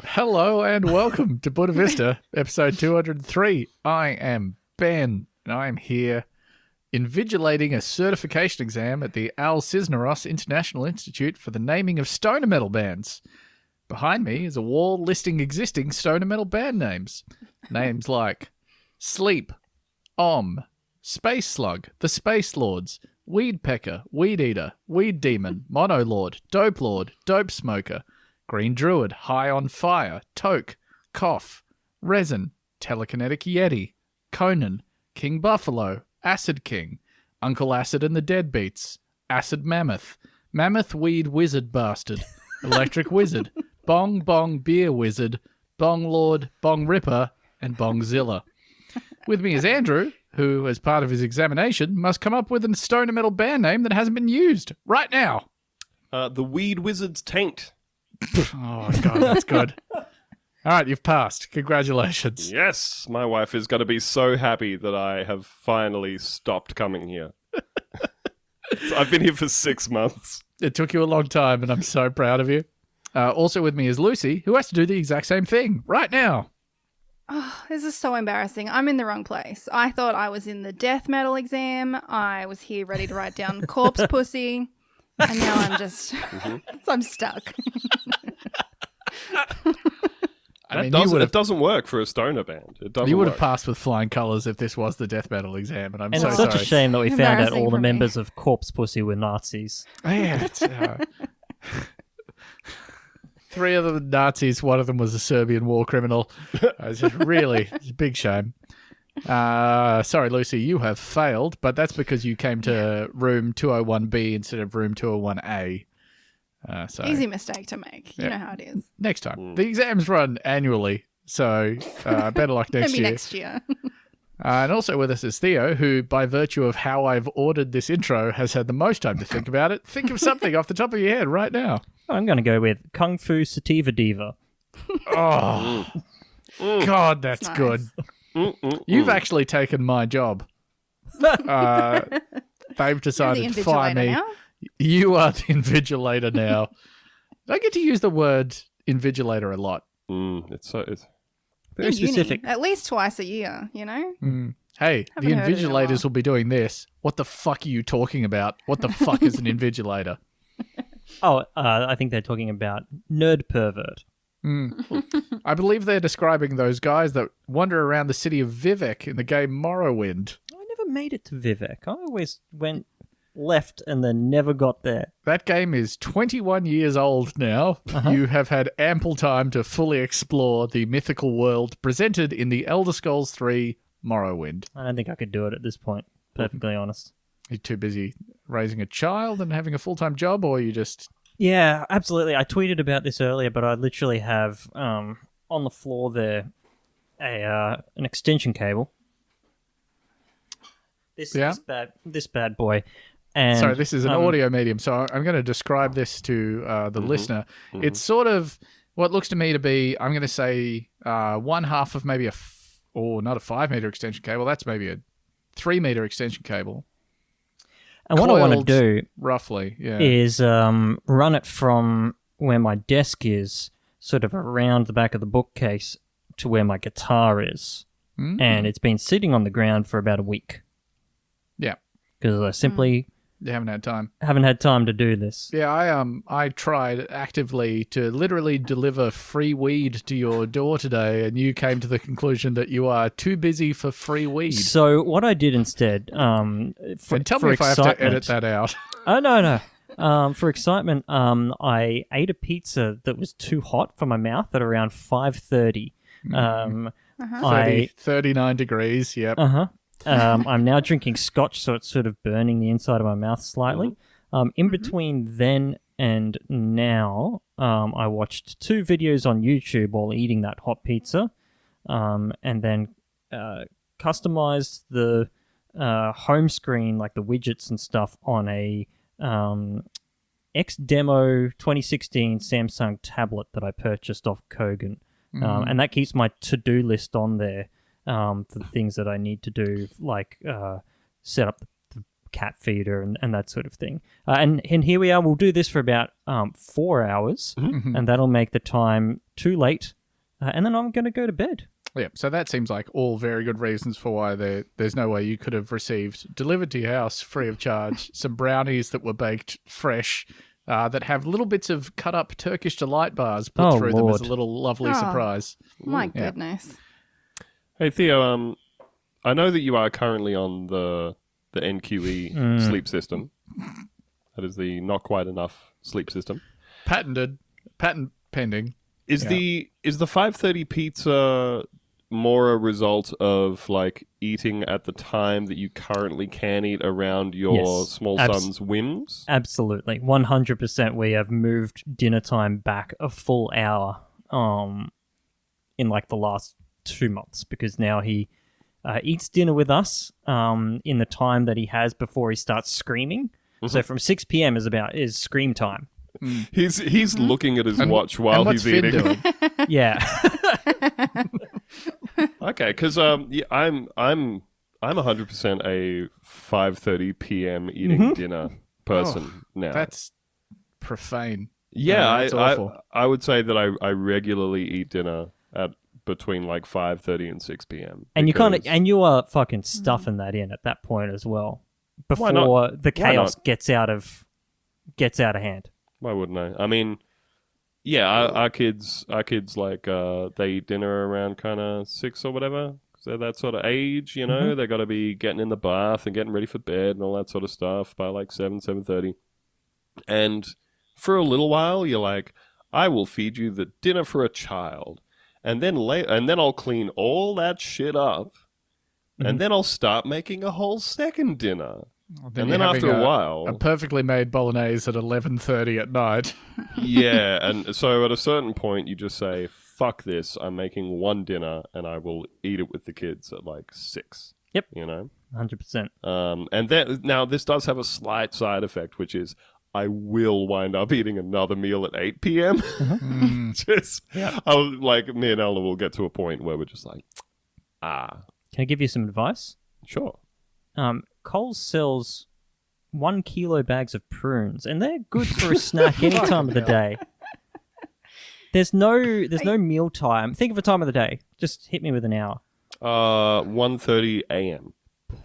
Hello and welcome to Buena Vista, episode 203. I am Ben, and I am here invigilating a certification exam at the Al Cisneros International Institute for the naming of stoner metal bands. Behind me is a wall listing existing stoner metal band names. Names like Sleep, Space Slug, The Space Lords, Weed Pecker, Weed Eater, Weed Demon, Mono Lord, Dope Smoker, Green Druid, High on Fire, Toke, Cough, Resin, Telekinetic Yeti, Conan, King Buffalo, Acid King, Uncle Acid and the Deadbeats, Acid Mammoth, Mammoth Weed Wizard Bastard, Electric Wizard, Bong Bong Beer Wizard, Bong Lord, Bong Ripper, and Bongzilla. With me is Andrew, who, as part of his examination, must come up with a stoner metal band name that hasn't been used right now. The Weed Wizard's Taint. Oh, God, that's good. All right, you've passed. Congratulations. Yes, my wife is going to be so happy that I have finally stopped coming here. I've been here for 6 months. It took you a long time, and I'm so proud of you. Also with me is Lucy, who has to do the exact same thing right now. Oh, this is so embarrassing. I'm in the wrong place. I thought I was in the death metal exam. I was here ready to write down corpse pussy. And now I'm just, I'm stuck. It doesn't work for a stoner band. It doesn't. You would have passed with flying colours if this was the death metal exam, and it's sorry. such a shame that we found out all the me. members of Corpse Pussy were Nazis. Oh, yeah, it's, 3 of them Nazis, 1 of them was a Serbian war criminal. It's just really it's a big shame. Sorry, Lucy, you have failed, but that's because you came to room 201B instead of room 201A. Easy mistake to make. You know how it is. Next time. The exams run annually, so better luck next Maybe year. next year. And also with us is Theo, who, by virtue of how I've ordered this intro, has had the most time to think about it. Think of something off the top of your head right now. I'm going to go with Kung Fu Sativa Diva. Oh, God, that's nice. good. You've actually taken my job. They've decided to fire me. Now? You are the invigilator now. I get to use the word invigilator a lot. It's Very specific. At least twice a year, you know? Hey, Haven't the heard it in a while. invigilators will be doing this. What the fuck are you talking about? What the fuck is an invigilator? I think they're talking about nerd pervert. I believe they're describing those guys that wander around the city of Vivek in the game Morrowind. I never made it to Vivek. I always went left and then never got there. That game is 21 years old now. You have had ample time to fully explore the mythical world presented in the Elder Scrolls 3 Morrowind. I don't think I could do it at this point, perfectly honest. You're too busy raising a child and having a full-time job, or you just... Yeah, absolutely. I tweeted about this earlier, but I literally have on the floor there an extension cable. This bad boy. And, sorry, this is an audio medium, so I'm going to describe this to the listener. It's sort of what looks to me to be, I'm going to say, one half of maybe not a 5-meter extension cable. That's maybe a 3-meter extension cable. And what I want to do roughly, is run it from where my desk is, sort of around the back of the bookcase to where my guitar is. And it's been sitting on the ground for about a week. Yeah. Because I simply You haven't had time. haven't had time to do this. Yeah, I tried actively to literally deliver free weed to your door today, and you came to the conclusion that you are too busy for free weed. So what I did instead, And tell me if I have to edit that out. Oh, no. For excitement, I ate a pizza that was too hot for my mouth at around 5:30. 39 degrees, yep. I'm now drinking scotch, so it's sort of burning the inside of my mouth slightly. In between then and now, I watched 2 videos on YouTube while eating that hot pizza, and then customized the home screen, like the widgets and stuff, on a X-Demo 2016 Samsung tablet that I purchased off Kogan. And that keeps my to-do list on there for the things that I need to do, like set up the cat feeder and that sort of thing. And here we are. We'll do this for about 4 hours, and that'll make the time too late. And then I'm going to go to bed. Yeah, so that seems like all very good reasons for why there's no way you could have received delivered to your house free of charge some brownies that were baked fresh that have little bits of cut up Turkish delight bars put through them as a little lovely surprise. My goodness. Hey Theo, I know that you are currently on the NQE sleep system. That is the not quite enough sleep system. Patent pending. Is the 5:30 pizza more a result of like eating at the time that you currently can eat around your small son's whims? Absolutely. 100% we have moved dinner time back a full hour in like the last 2 months, because now he eats dinner with us in the time that he has before he starts screaming. So from 6 p.m. is scream time. He's looking at his watch while he's Finn eating. doing? Yeah. Okay, because I'm 100% a 5:30 p.m. eating dinner person now. That's profane. Yeah, that's awful. I would say that I regularly eat dinner at between like 5:30 and 6 p.m. And you are fucking stuffing that in at that point as well, before the chaos gets out of hand. Why wouldn't I? I mean, yeah, our kids like they eat dinner around kind of 6 or whatever. So they're that sort of age, you know. They got to be getting in the bath and getting ready for bed and all that sort of stuff by like 7:30. And for a little while, you're like, I will feed you the dinner for a child, and then I'll clean all that shit up, and then I'll start making a whole second dinner. And then after a while, a perfectly made bolognese at 11:30 at night. Yeah, and so at a certain point, you just say, "Fuck this! I'm making one dinner, and I will eat it with the kids at like 6." Yep, you know, 100%. And then now this does have a slight side effect, which is I will wind up eating another meal at 8 p.m. Like me and Ella will get to a point where we're just like, Can I give you some advice? Sure. Coles sells 1 kilo bags of prunes, and they're good for a snack any time of the day. There's no meal time. Think of a time of the day. Just hit me with an hour. 1:30 a.m.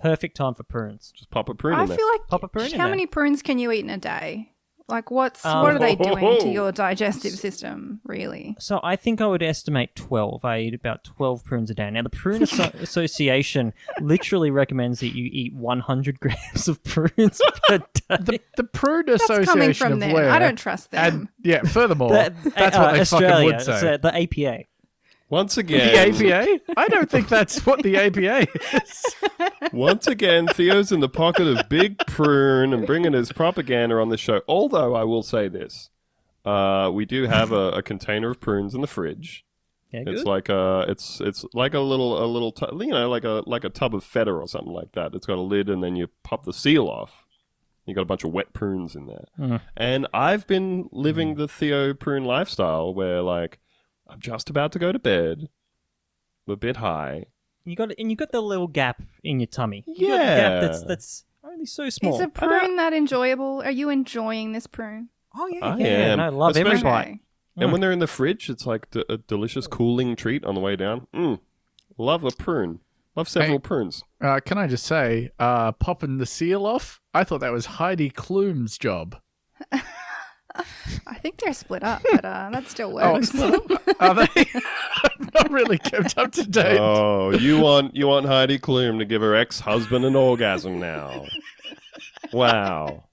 Perfect time for prunes. Just pop a prune I in there. feel like Pop a prune in how there. many prunes can you eat in a day? Like what are they doing to your digestive system, really? So I think I would estimate 12. I eat about 12 prunes a day. Now, the Prune Association literally recommends that you eat 100 grams of prunes per day. The Prune That's coming Association from of them. where? I don't trust them. And yeah, furthermore, that's what they Australia, fucking would say. so the APA. Once The again, APA? I don't think that's what the APA is. Once again, Theo's in the pocket of Big Prune and bringing his propaganda on the show. Although I will say this, we do have a container of prunes in the fridge. Yeah, It's good. like it's like a little like a tub of feta or something like that. It's got a lid and then you pop the seal off. You got a bunch of wet prunes in there. And I've been living the Theo prune lifestyle where like I'm just about to go to bed, I'm a bit high. You got the little gap in your tummy. You Yeah. got a gap that's only so small. Is a prune that enjoyable? Are you enjoying this prune? Oh yeah, I yeah. am. And I love every Especially- bite. Okay. And when they're in the fridge, it's like a delicious cooling treat on the way down. Love a prune. Love several prunes. Can I just say, popping the seal off? I thought that was Heidi Klum's job. I think they're split up, but that still works. Are they? I'm not really kept up to date. Oh, you want Heidi Klum to give her ex-husband an orgasm now? Wow.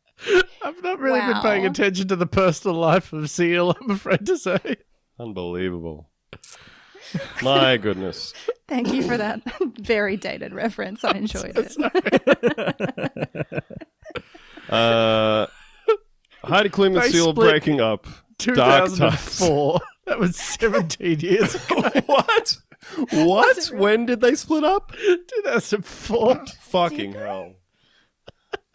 I've not really been Wow. paying attention to the personal life of Seal, I'm afraid to say. Unbelievable. My goodness. Thank you for that very dated reference. I enjoyed it. Heidi Klum and They Seal split breaking up. Dark times. 2004. That was 17 years ago. What? What? When did they split up? 2004. Fucking hell.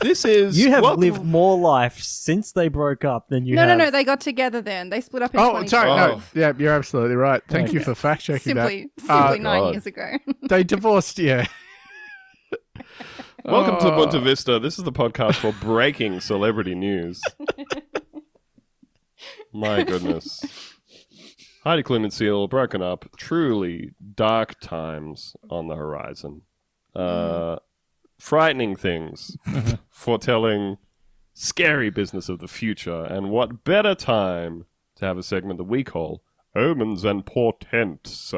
This is... You have welcome- lived more life since they broke up than you have. No. They got together then. They split up in Oh, sorry. No. Oh. Yeah, you're absolutely right. Thank you for fact checking Simply that. 9 God. years ago. They divorced, yeah. Welcome to Bunta Vista. This is the podcast for breaking celebrity news. My goodness. Heidi Klum and Seal broken up. Truly dark times on the horizon. Frightening things. Foretelling scary business of the future. And what better time to have a segment that we call Omens and Portents.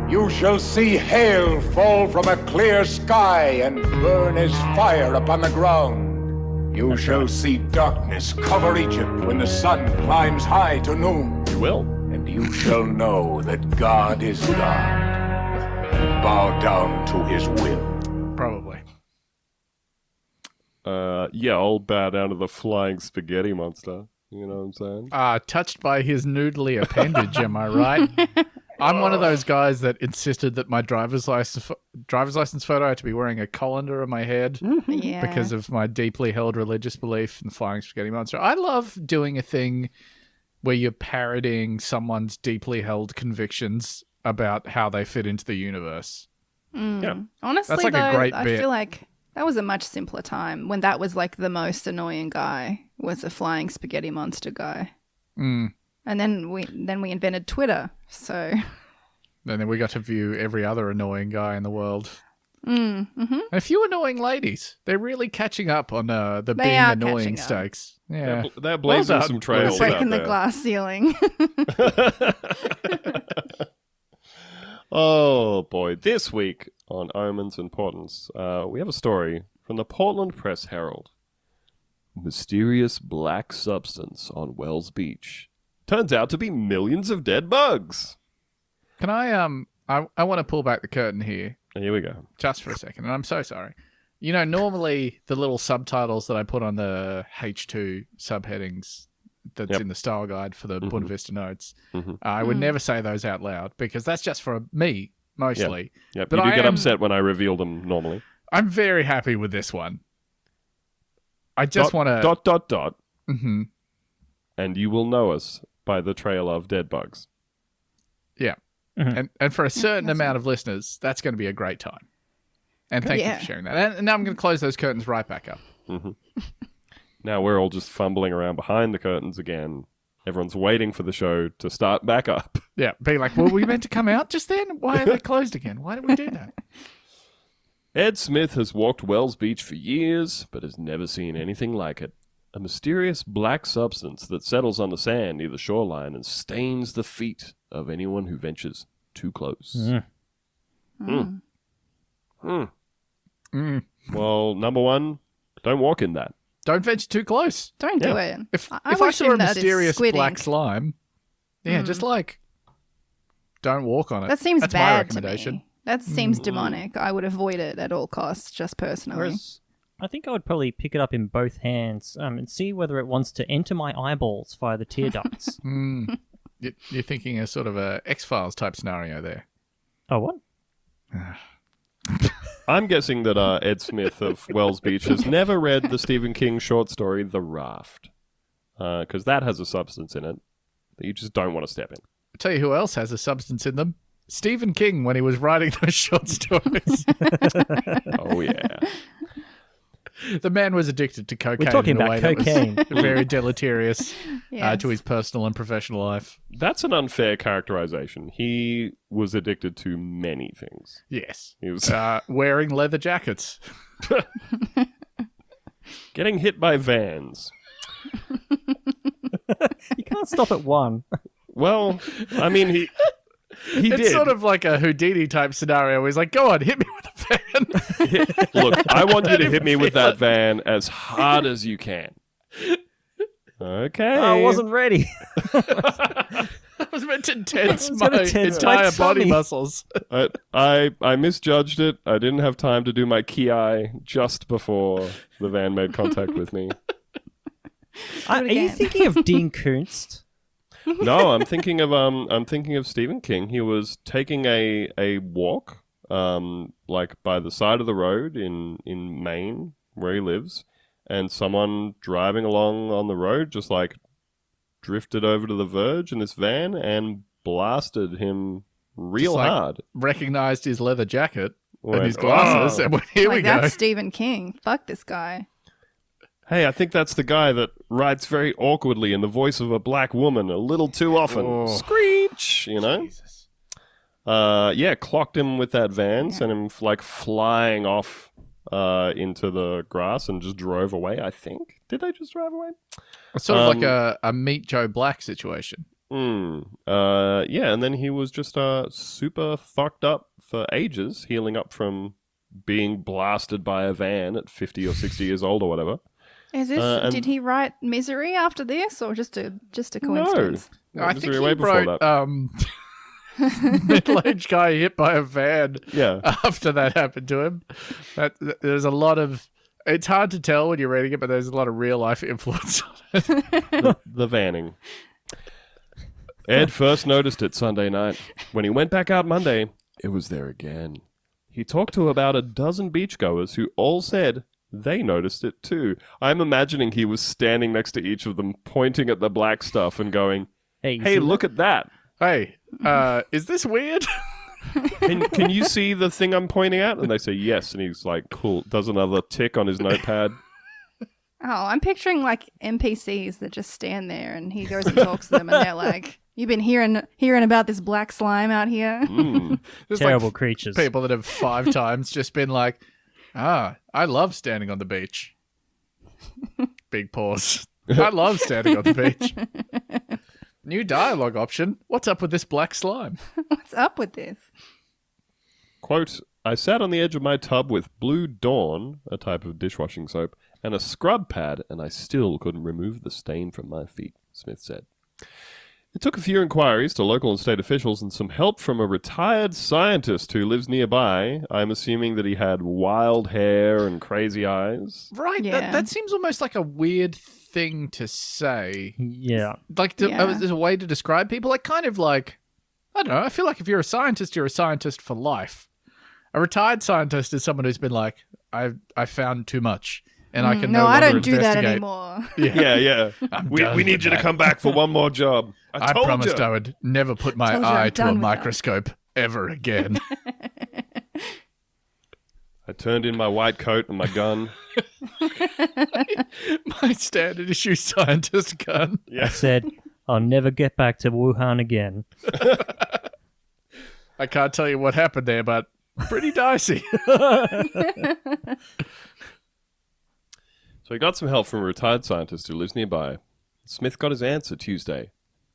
You shall see hail fall from a clear sky and burn as fire upon the ground. You shall see darkness cover Egypt when the sun climbs high to noon. You will. And you shall know that God is God, and bow down to his will. Probably. Yeah, I'll bow down to the flying spaghetti monster. You know what I'm saying? Touched by his noodly appendage, am I right? I'm one of those guys that insisted that my driver's license photo had to be wearing a colander on my head Yeah. because of my deeply held religious belief in the flying spaghetti monster. I love doing a thing where you're parodying someone's deeply held convictions about how they fit into the universe. Yeah. Honestly, That's like though, a great I bit. feel like that was a much simpler time when that was like the most annoying guy was a flying spaghetti monster guy. Mm. And then we invented Twitter. So And then we got to view every other annoying guy in the world. mm-hmm. And a few annoying ladies. They're really catching up on the They being are annoying catching up. stakes. Yeah. They're blazing Well done. some trails breaking out the there. glass ceiling. Oh boy, this week on Omens and Portents, we have a story from the Portland Press Herald. Mysterious black substance on Wells Beach. Turns out to be millions of dead bugs. Can I want to pull back the curtain here And here we go. just for a second, and I'm so sorry. You know, normally the little subtitles that I put on the H2 subheadings that's Yep. in the style guide for the Buena Vista notes, Mhm. I would never say those out loud because that's just for me, mostly. Yep, But you do I get am- upset when I reveal them normally. I'm very happy with this one. I just want to... Dot. Mhm. And you will know us by the trail of dead bugs. Yeah. Mhm. And for a certain amount of listeners, that's going to be a great time. And thank you Yeah. for sharing that. And now I'm going to close those curtains right back up. Now we're all just fumbling around behind the curtains again. Everyone's waiting for the show to start back up. Yeah, being like, were we meant to come out just then? Why are they closed again? Why did we do that? Ed Smith has walked Wells Beach for years, but has never seen anything like it. A mysterious black substance that settles on the sand near the shoreline and stains the feet of anyone who ventures too close. Well, number one, don't walk in that. Don't venture too close. Don't do it. If I I would saw a assume that is mysterious squid black ink. slime, just like, don't walk on it. That seems That's my bad to recommendation. me. That seems demonic. I would avoid it at all costs, just personally. Whereas I think I would probably pick it up in both hands and see whether it wants to enter my eyeballs via the tear ducts. You're thinking a sort of a X-Files type scenario there. Oh, what? I'm guessing that Ed Smith of Wells Beach has never read the Stephen King short story The Raft, because that has a substance in it that you just don't want to step in. I'll tell you who else has a substance in them. Stephen King when he was writing those short stories. Oh, yeah. The man was addicted to cocaine. We're talking in a about way that was cocaine. very deleterious Yes. to his personal and professional life. That's an unfair characterization. He was addicted to many things. Yes. He was Wearing leather jackets. getting hit by vans. You can't stop at one. Well, I mean, he It's did. sort of like a Houdini type scenario where he's like, go on, hit me with a fan. Look, I want you to don't hit me even with feel that it. van as hard as you can. Okay. I wasn't ready. I was meant to tense was my gonna tense my entire body tummy. muscles. I misjudged it. I didn't have time to do my ki just before the van made contact with me. Are you again. thinking of Dean Koontz? No, I'm thinking of Stephen King. He was taking a walk, like by the side of the road in Maine, where he lives, and someone driving along on the road just like drifted over to the verge in this van and blasted him real Just like- hard. Recognized his leather jacket. and his glasses, and here we Like, go. that's Stephen King. Fuck this guy. Hey, I think that's the guy that writes very awkwardly in the voice of a black woman a little too often. Oh. Screech, you know? Jesus. Yeah, clocked him with that van, sent him like flying off into the grass and just drove away, I think. Did they just drive away? It's sort of like a Meet Joe Black situation. Yeah, and then he was just super fucked up for ages, healing up from being blasted by a van at 50 or 60 years old or whatever. Is this? and- Did he write Misery after this, or just a coincidence? No, I this think was he way before wrote that. middle-aged guy hit by a van Yeah. after that happened to him. There's a lot of... It's hard to tell when you're reading it, but there's a lot of real-life influence on it. The vanning. Ed first noticed it Sunday night. When he went back out Monday, it was there again. He talked to about a dozen beachgoers who all said they noticed it too. I'm imagining he was standing next to each of them, pointing at the black stuff and going, Hey, hey, look at that. Hey, is this weird? Can you see the thing I'm pointing at? And they say yes. And he's like, cool. Does another tick on his notepad. Oh, I'm picturing like NPCs that just stand there, and he goes and talks to them, and they're like, "You've been hearing about this black slime out here." There's terrible like creatures. people that have 5 times just been like, I love standing on the beach. Big pause. I love standing on the beach. New dialogue option. What's up with this black slime? What's up with this? Quote, I sat on the edge of my tub with Blue Dawn, a type of dishwashing soap, and a scrub pad, and I still couldn't remove the stain from my feet, Smith said. It took a few inquiries to local and state officials and some help from a retired scientist who lives nearby. I'm assuming that he had wild hair and crazy eyes. Right. Yeah. That seems almost like a weird thing to say. Yeah. Like, Yeah. there's a way to describe people. Like, kind of like, I don't know. I feel like if you're a scientist for life. A retired scientist is someone who's been like, I found too much. And I can no I longer don't do that investigate." anymore. Yeah. we done need with you to that. come back for one more job. I told promised you. I would never put my Told you I'm eye to a done with that. microscope ever again. I turned in my white coat and my gun. My standard issue scientist gun. I said, I'll never get back to Wuhan again. I can't tell you what happened there, but pretty dicey. So he got some help from a retired scientist who lives nearby. Smith got his answer Tuesday,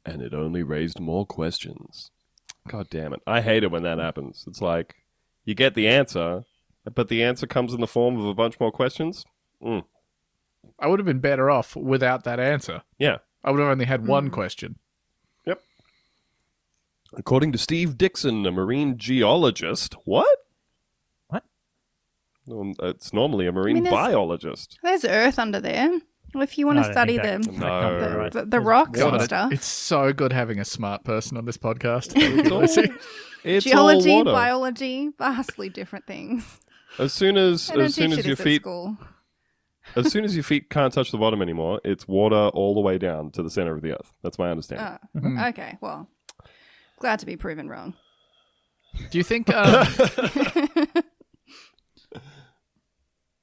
and it only raised more questions. God damn it. I hate it when that happens. It's like, you get the answer, but the answer comes in the form of a bunch more questions. I would have been better off without that answer. Yeah. I would have only had one question. Yep. According to Steve Dixon, a marine geologist. What? What? It's normally a marine there's- biologist. There's earth under there. Well, if you want I to don't study think the, that- No. that right. the rocks God, and stuff, it's so good having a smart person on this podcast. It's all, it's geology, all water. biology, vastly different things. As soon as They don't as soon teach as you your this at feet school. as soon as your feet can't touch the bottom anymore, it's water all the way down to the center of the earth. That's my understanding. Okay, well, glad to be proven wrong. Do you think...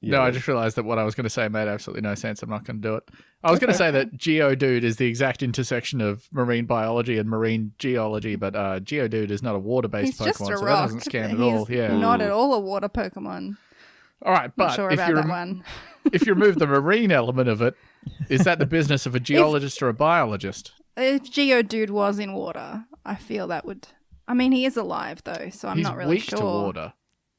Yeah. No, I just realized that what I was going to say made absolutely no sense. I'm not going to do it. I was going to say that Geodude is the exact intersection of marine biology and marine geology, but Geodude is not a water-based He's Pokemon, just a so that rock. doesn't scan at He's all. Yeah. not at all a water Pokemon. All right, but Not sure if about you that one. if you remove the marine element of it, is that the business of a geologist or a biologist? If Geodude was in water, I feel that would... I mean, he is alive, though, so I'm He's not really weak sure. to water,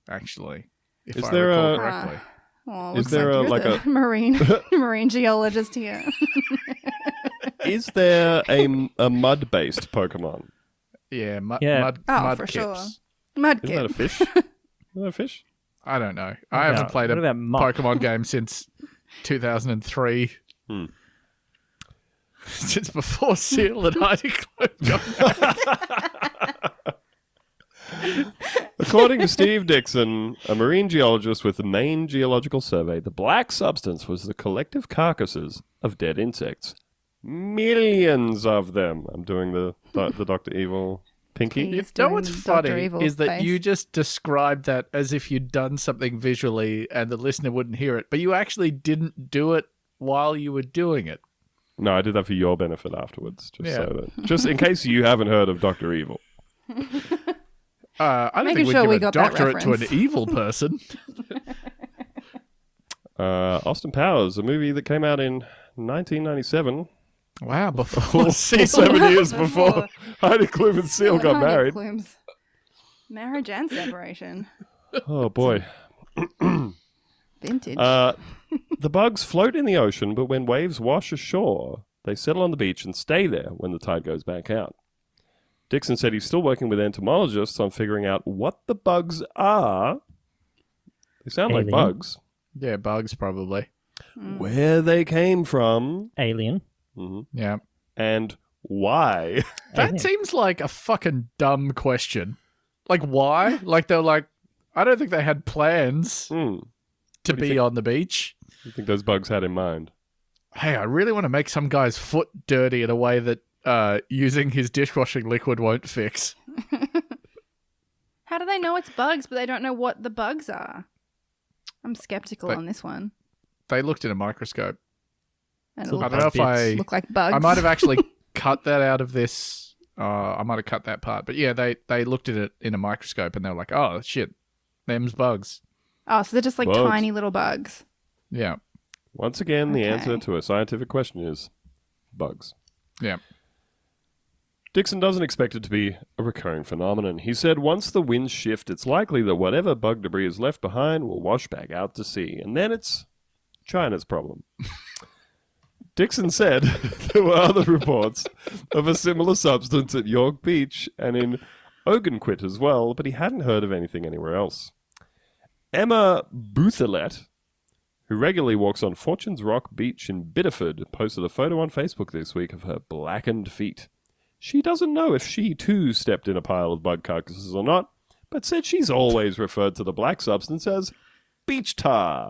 actually. If Is I there recall a- correctly. Oh, Is looks there like a- you're like the marine geologist here. Is there a mud-based Pokemon? Yeah, Yeah. mud Oh, for kips. sure. Isn't that a Mudkip. fish? Isn't that a fish? I don't know. I haven't played a what about muck? Pokemon game since 2003. Since before Seal and Heidi Klum got According to Steve Dixon, a marine geologist with the Maine Geological Survey, the black substance was the collective carcasses of dead insects. Millions of them. I'm doing the Dr. Evil Pinky? He's You know doing what's Dr. funny Evil is that face. you just described that as if you'd done something visually and the listener wouldn't hear it, but you actually didn't do it while you were doing it. No, I did that for your benefit afterwards, Yeah. just in case you haven't heard of Dr. Evil. I don't Making think we'd sure give we a got that doctorate to an reference. evil person. Austin Powers, a movie that came out in 1997. Wow, before Seal. 7 years before Heidi Klum and Seal got Heidi married. Klum's marriage and separation. Oh, boy. Vintage. The bugs float in the ocean, but when waves wash ashore, they settle on the beach and stay there when the tide goes back out. Dixon said he's still working with entomologists on figuring out what the bugs are. They sound like Alien. bugs. Yeah, bugs probably. Where they came from, Alien. Yeah. and why. That Alien. seems like a fucking dumb question. Like, why? Like, they're like, I don't think they had plans to What do you be think? on the beach. What do you think those bugs had in mind? Hey, I really want to make some guy's foot dirty in a way that using his dishwashing liquid won't fix. How do they know it's bugs, but they don't know what the bugs are? I'm skeptical But- on this one. They looked in a microscope. And it So I look, don't know if I... look like bugs. I might have actually cut that out of this. I might have cut that part. But yeah, they looked at it in a microscope and they were like, oh, shit, them's bugs. Oh, so they're just like Bugs. tiny little bugs. Yeah. Once again, the Okay. answer to a scientific question is bugs. Yeah. Dixon doesn't expect it to be a recurring phenomenon. He said once the winds shift, it's likely that whatever bug debris is left behind will wash back out to sea, and then it's China's problem. Dixon said there were other reports of a similar substance at York Beach and in Ogunquit as well, but he hadn't heard of anything anywhere else. Emma Bouthelet, who regularly walks on Fortune's Rock Beach in Biddeford, posted a photo on Facebook this week of her blackened feet. She doesn't know if she too stepped in a pile of bug carcasses or not, but said she's always referred to the black substance as beach tar.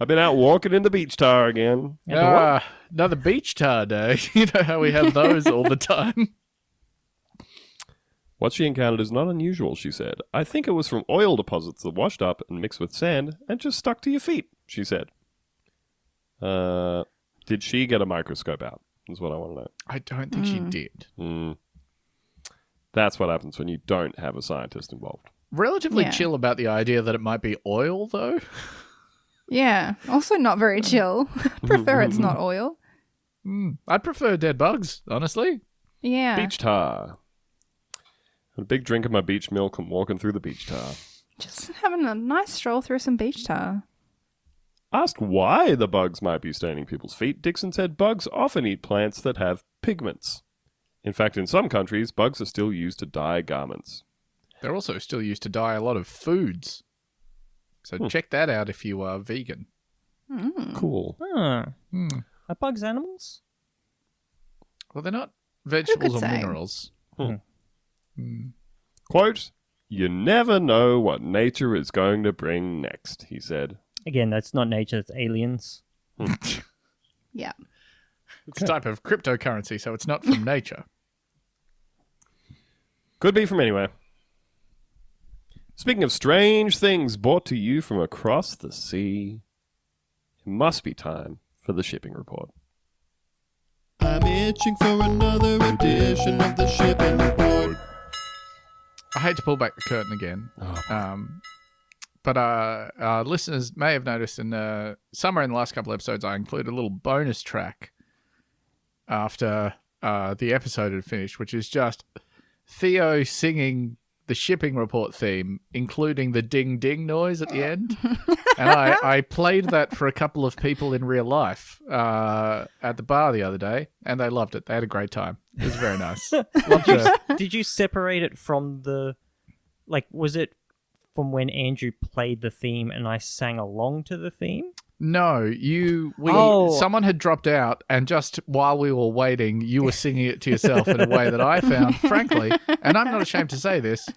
I've been out walking in the beach tar again. Another beach tar day. You know how we have those all the time. What she encountered is not unusual, she said. I think it was from oil deposits that washed up and mixed with sand and just stuck to your feet, she said. Did she get a microscope out? Is what I want to know. I don't think she did. That's what happens when you don't have a scientist involved. Relatively Yeah. chill about the idea that it might be oil, though. Yeah. Also not very chill. Prefer it's not oil. I'd prefer dead bugs, honestly. Yeah. Beach tar. Had a big drink of my beach milk and walking through the beach tar. Just having a nice stroll through some beach tar. Asked why the bugs might be staining people's feet, Dixon said bugs often eat plants that have pigments. In fact, in some countries, bugs are still used to dye garments. They're also still used to dye a lot of foods. So check that out if you are vegan. Cool. Huh. Are bugs animals? Well, they're not vegetables or say? minerals. Quote, you never know what nature is going to bring next, he said. Again, that's not nature, it's aliens. Yeah. It's a type of cryptocurrency, so it's not from nature. Could be from anywhere. Speaking of strange things brought to you from across the sea, it must be time for the shipping report. I'm itching for another edition of the shipping report. I hate to pull back the curtain again. But our listeners may have noticed somewhere in the last couple of episodes, I included a little bonus track after the episode had finished, which is just Theo singing the shipping report theme, including the ding ding noise at the end. And I played that for a couple of people in real life at the bar the other day, and they loved it. They had a great time. It was very nice. Loved the- Did you separate it from the... Like, was it from when Andrew played the theme and I sang along to the theme? No, someone had dropped out, and just while we were waiting, you were singing it to yourself in a way that I found, frankly, and I'm not ashamed to say this,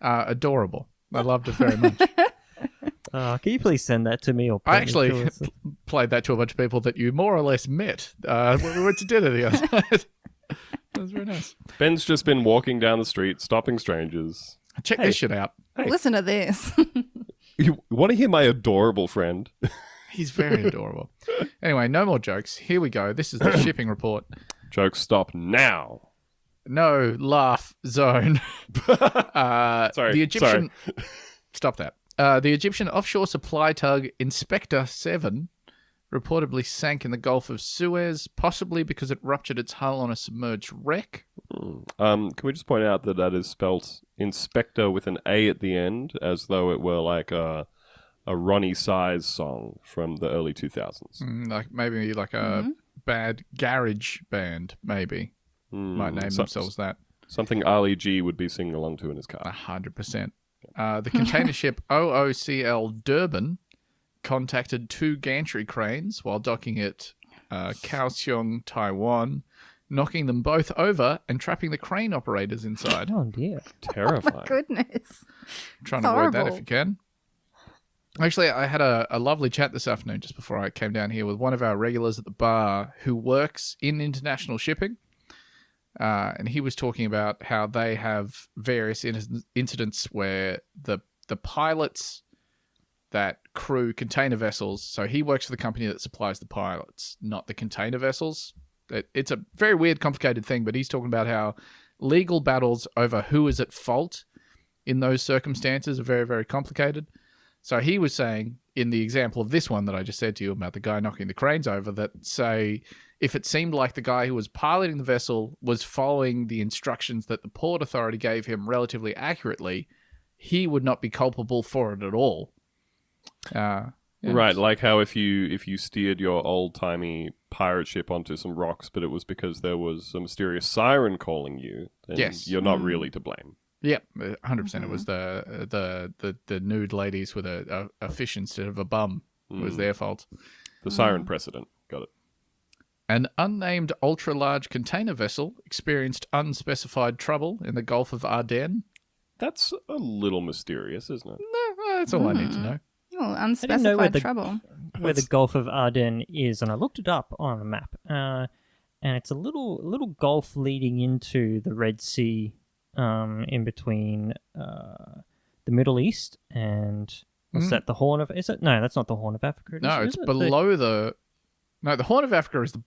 adorable. I loved it very much. Can you please send that to me or I point me to actually, it? played that to a bunch of people that you more or less met when we went to dinner the other night. That was very nice. Ben's just been walking down the street, stopping strangers. Check this shit out. Hey. Listen to this. You want to hear my adorable friend? He's very adorable. Anyway, no more jokes. Here we go. This is the shipping report. Jokes stop now. No laugh zone. Sorry. The Egyptian. Stop that. The Egyptian offshore supply tug Inspector 7 reportedly sank in the Gulf of Suez, possibly because it ruptured its hull on a submerged wreck. Can we just point out that is spelt Inspector with an A at the end, as though it were like a Ronnie Size song from the early 2000s. Like maybe like a bad garage band, maybe. Might name themselves that. Something Ali G would be singing along to in his car. 100%. The container ship OOCL Durban contacted 2 gantry cranes while docking at Kaohsiung, Taiwan, knocking them both over and trapping the crane operators inside. Oh, dear. Terrifying. My goodness. Trying It's to avoid that horrible. if you can. Actually, I had a lovely chat this afternoon just before I came down here with one of our regulars at the bar who works in international shipping. And he was talking about how they have various incidents where the pilots that crew container vessels, so he works for the company that supplies the pilots, not the container vessels. It's a very weird, complicated thing, but he's talking about how legal battles over who is at fault in those circumstances are very, very complicated. So he was saying, in the example of this one that I just said to you about the guy knocking the cranes over, that say, if it seemed like the guy who was piloting the vessel was following the instructions that the port authority gave him relatively accurately, he would not be culpable for it at all. Yeah. Right, like how if you steered your old-timey pirate ship onto some rocks, but it was because there was a mysterious siren calling you, then Yes. you're not really to blame. Yep, 100%. It was the nude ladies with a fish instead of a bum. It was their fault. The siren precedent. Got it. An unnamed ultra-large container vessel experienced unspecified trouble in the Gulf of Aden. That's a little mysterious, isn't it? No, that's all I need to know. Oh, where unspecified the- trouble. Where the Gulf of Aden is, and I looked it up on a map, and it's a little gulf leading into the Red Sea, in between the Middle East and what's that? The Horn of? Is it? No, that's not the Horn of Africa. No, is it's it? below the Horn of Africa is the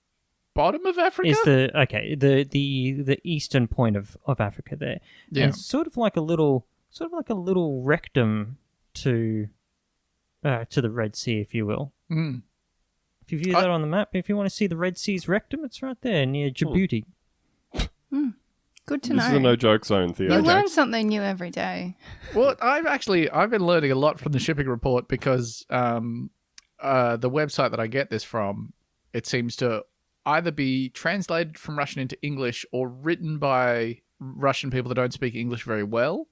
bottom of Africa? Is the eastern point of Africa there? Yeah. And it's sort of like a little rectum to the Red Sea, if you will. Mm. If you view that on the map, if you want to see the Red Sea's rectum, it's right there near Djibouti. Good to This is a know. no-joke zone, Theo. You learn something new every day. Well, I've been learning a lot from the shipping report because the website that I get this from, it seems to either be translated from Russian into English or written by Russian people that don't speak English very well.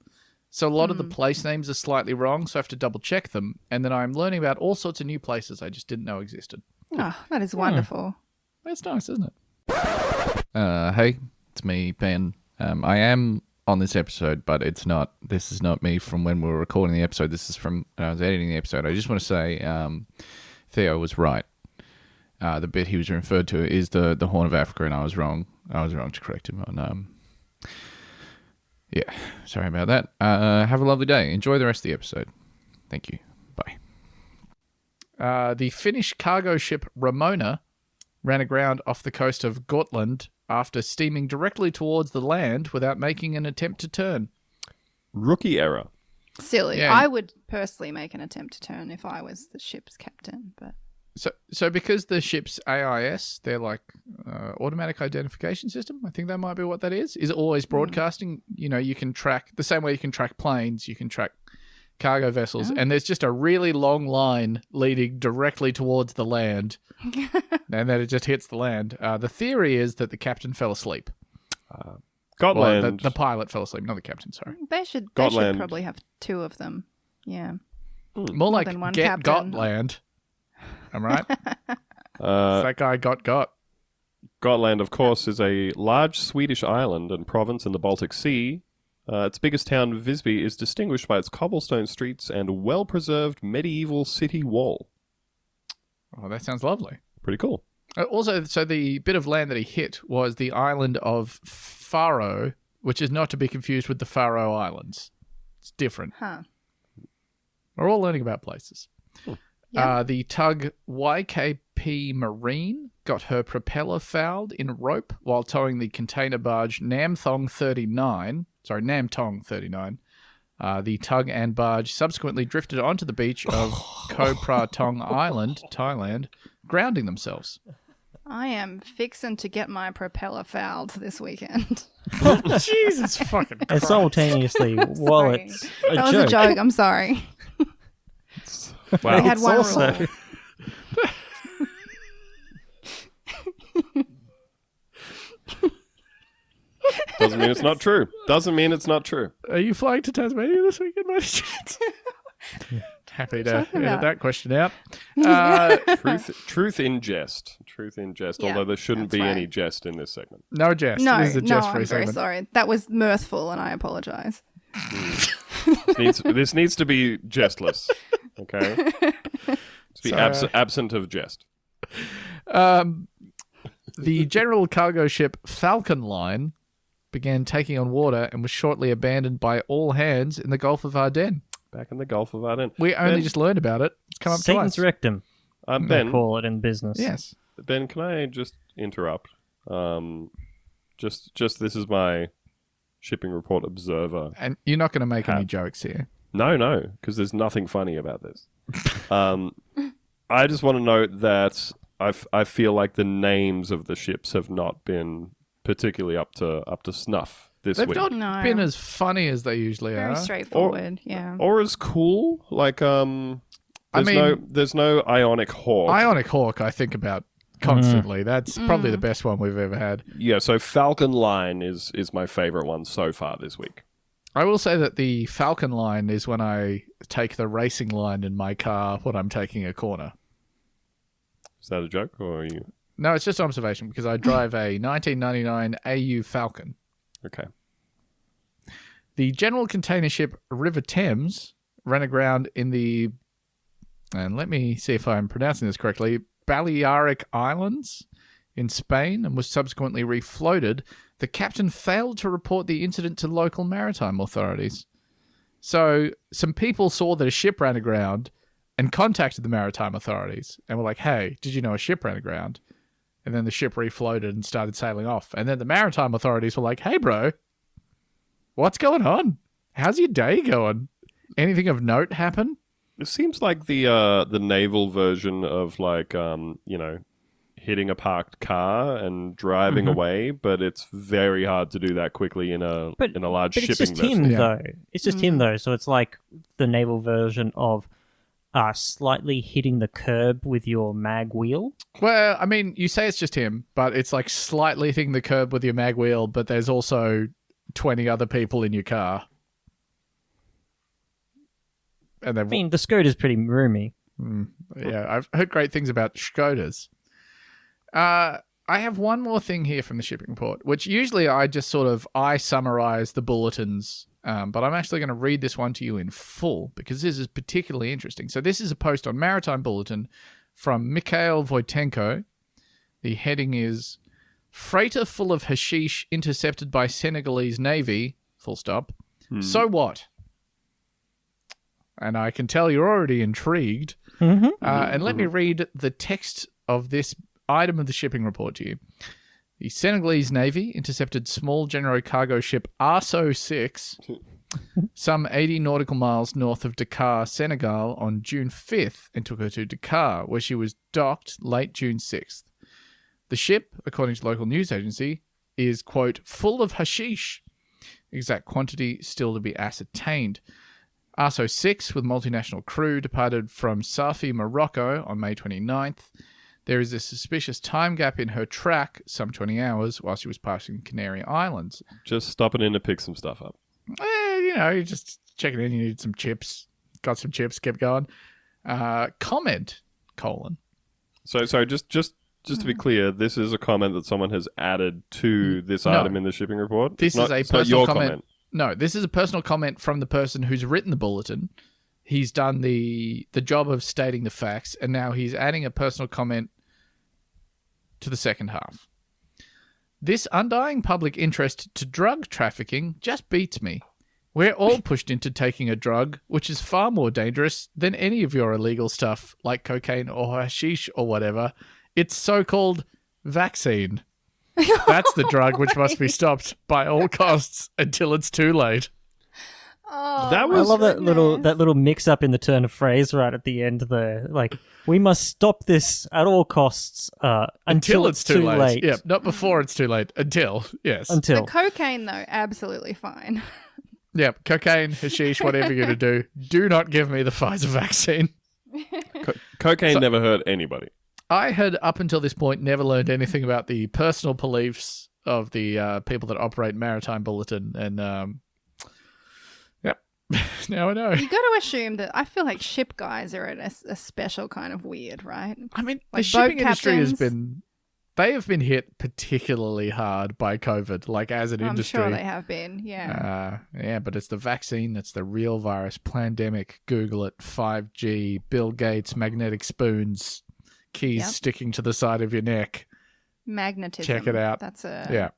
So a lot of the place names are slightly wrong, so I have to double check them. And then I'm learning about all sorts of new places I just didn't know existed. Oh, that is wonderful. That's nice, isn't it? Hey, it's me, Ben. I am on this episode, but this is not me from when we were recording the episode. This is from when I was editing the episode. I just want to say Theo was right. The bit he was referred to is the Horn of Africa, and I was wrong. I was wrong to correct him on. Yeah, sorry about that. Have a lovely day. Enjoy the rest of the episode. Thank you. Bye. The Finnish cargo ship Ramona ran aground off the coast of Gotland after steaming directly towards the land without making an attempt to turn. Rookie error. Silly. Yeah. I would personally make an attempt to turn if I was the ship's captain, but So because the ship's AIS, they're like automatic identification system, I think that might be what that is always broadcasting. You know, you can track, the same way you can track planes, you can track cargo vessels, and there's just a really long line leading directly towards the land, and then it just hits the land. The theory is that the captain fell asleep. Gotland. Well, the pilot fell asleep, not the captain, sorry. they should Gotland. probably have 2 of them. Yeah. More like than one get captain. Gotland. Am I right? That guy got. Gotland, of course, is a large Swedish island and province in the Baltic Sea. Its biggest town, Visby, is distinguished by its cobblestone streets and well-preserved medieval city wall. Oh, that sounds lovely. Pretty cool. Also, so the bit of land that he hit was the island of Faro, which is not to be confused with the Faroe Islands. It's different. Huh. We're all learning about places. Yep. The tug YKP Marine got her propeller fouled in rope while towing the container barge Namthong 39. The tug and barge subsequently drifted onto the beach of Koh Pratong Island, Thailand, grounding themselves. I am fixing to get my propeller fouled this weekend. Jesus fucking And Christ. simultaneously, while Sorry. it's That was a joke. I'm sorry. Wow. We had it's one also- rule. Doesn't mean it's not true. Doesn't mean it's not true. Are you flying to Tasmania this weekend, mate? Happy to talking edit about? that question out. Truth in jest. Truth in jest. Yeah, Although there shouldn't that's be right. any jest in this segment. No jest. No, This is a no, jest-free I'm very segment. sorry. That was mirthful, and I apologize. This needs to be jestless. Okay. To be So, absent of jest. The general cargo ship Falcon Line began taking on water and was shortly abandoned by all hands in the Gulf of Aden. Back in the Gulf of Aden. We only Ben- just learned about it. It's come up Satan's twice. rectum, they Ben, call it in business. Yes. Ben, can I just interrupt? Just this is my shipping report observer. And you're not going to make any Hat. jokes here. No, because there's nothing funny about this. I just want to note that I feel like the names of the ships have not been particularly up to snuff this They've week, not No. been as funny as they usually Very are. straightforward. Yeah. or as cool. Like there's mean- there's no Ionic Hawk. Ionic Hawk, I think about constantly. That's probably the best one we've ever had. Yeah, so Falcon Line is my favorite one so far this week. I will say that the Falcon Line is when I take the racing line in my car when I'm taking a corner. Is that a joke or are you No, it's just observation because I drive a 1999 AU Falcon. okay? The general container ship River Thames ran aground in the, and let me see if I'm pronouncing this correctly, Balearic Islands in Spain and was subsequently refloated. The captain failed to report the incident to local maritime authorities. So some people saw that a ship ran aground and contacted the maritime authorities and were like, hey, did you know a ship ran aground? And then the ship refloated and started sailing off. And then the maritime authorities were like, hey, bro, what's going on? How's your day going? Anything of note happen? It seems like the naval version of like hitting a parked car and driving away, but it's very hard to do that quickly in a large But shipping it's just vessel. him, Yeah. though. It's just him, though. So it's like the naval version of slightly hitting the curb with your mag wheel. Well, I mean, you say it's just him, but it's like slightly hitting the curb with your mag wheel, but there's also 20 other people in your car. And I they've, mean, the skirt is pretty roomy. yeah, I've heard great things about Skodas. I have one more thing here from the shipping report, which usually I summarize the bulletins, but I'm actually going to read this one to you in full because this is particularly interesting. So this is a post on Maritime Bulletin from Mikhail Voitenko. The heading is Freighter full of hashish intercepted by Senegalese Navy, full stop. So what? And I can tell you're already intrigued. And let me read the text of this item of the shipping report to you. The Senegalese Navy intercepted small general cargo ship Arso 6 some 80 nautical miles north of Dakar, Senegal on June 5th and took her to Dakar, where she was docked late June 6th. The ship, according to local news agency, is, quote, full of hashish. Exact quantity still to be ascertained. Arso 6, with multinational crew, departed from Safi, Morocco on May 29th. There is a suspicious time gap in her track, some 20 hours, while she was passing Canary Islands. Just stopping in to pick some stuff up. You're just checking in, you need some chips. Got some chips, kept going. Comment, colon. So sorry, just to be clear, this is a comment that someone has added to this No. item in the shipping report. This It's is not- a it's not personal your comment. No, this is a personal comment from the person who's written the bulletin. he's done the job of stating the facts, and now he's adding a personal comment to the second half. This undying public interest to drug trafficking just beats me. We're all pushed into taking a drug, which is far more dangerous than any of your illegal stuff, like cocaine or hashish or whatever. It's so-called vaccine. That's the drug which must be stopped by all costs until it's too late. Oh, That I was- love that little mix up in the turn of phrase right at the end there. Like, we must stop this at all costs until it's too late. Yep, not before it's too late. Until, yes. The cocaine, though, absolutely fine. Yep, cocaine, hashish, whatever you're going to do. Do not give me the Pfizer vaccine. Cocaine never hurt anybody. I had, up until this point, never learned anything about the personal beliefs of the people that operate Maritime Bulletin, and yep, now I know. You got to assume that I feel like ship guys are a special kind of weird, right? I mean, the Like shipping boat industry has captains. they have been hit particularly hard by COVID, like as an I'm industry. sure they have been, yeah. Yeah, but it's the vaccine that's the real virus. Pandemic, Google it, 5G, Bill Gates, magnetic spoons, keys Yep. sticking to the side of your neck. Magnetism. Check it out. That's a. Yeah.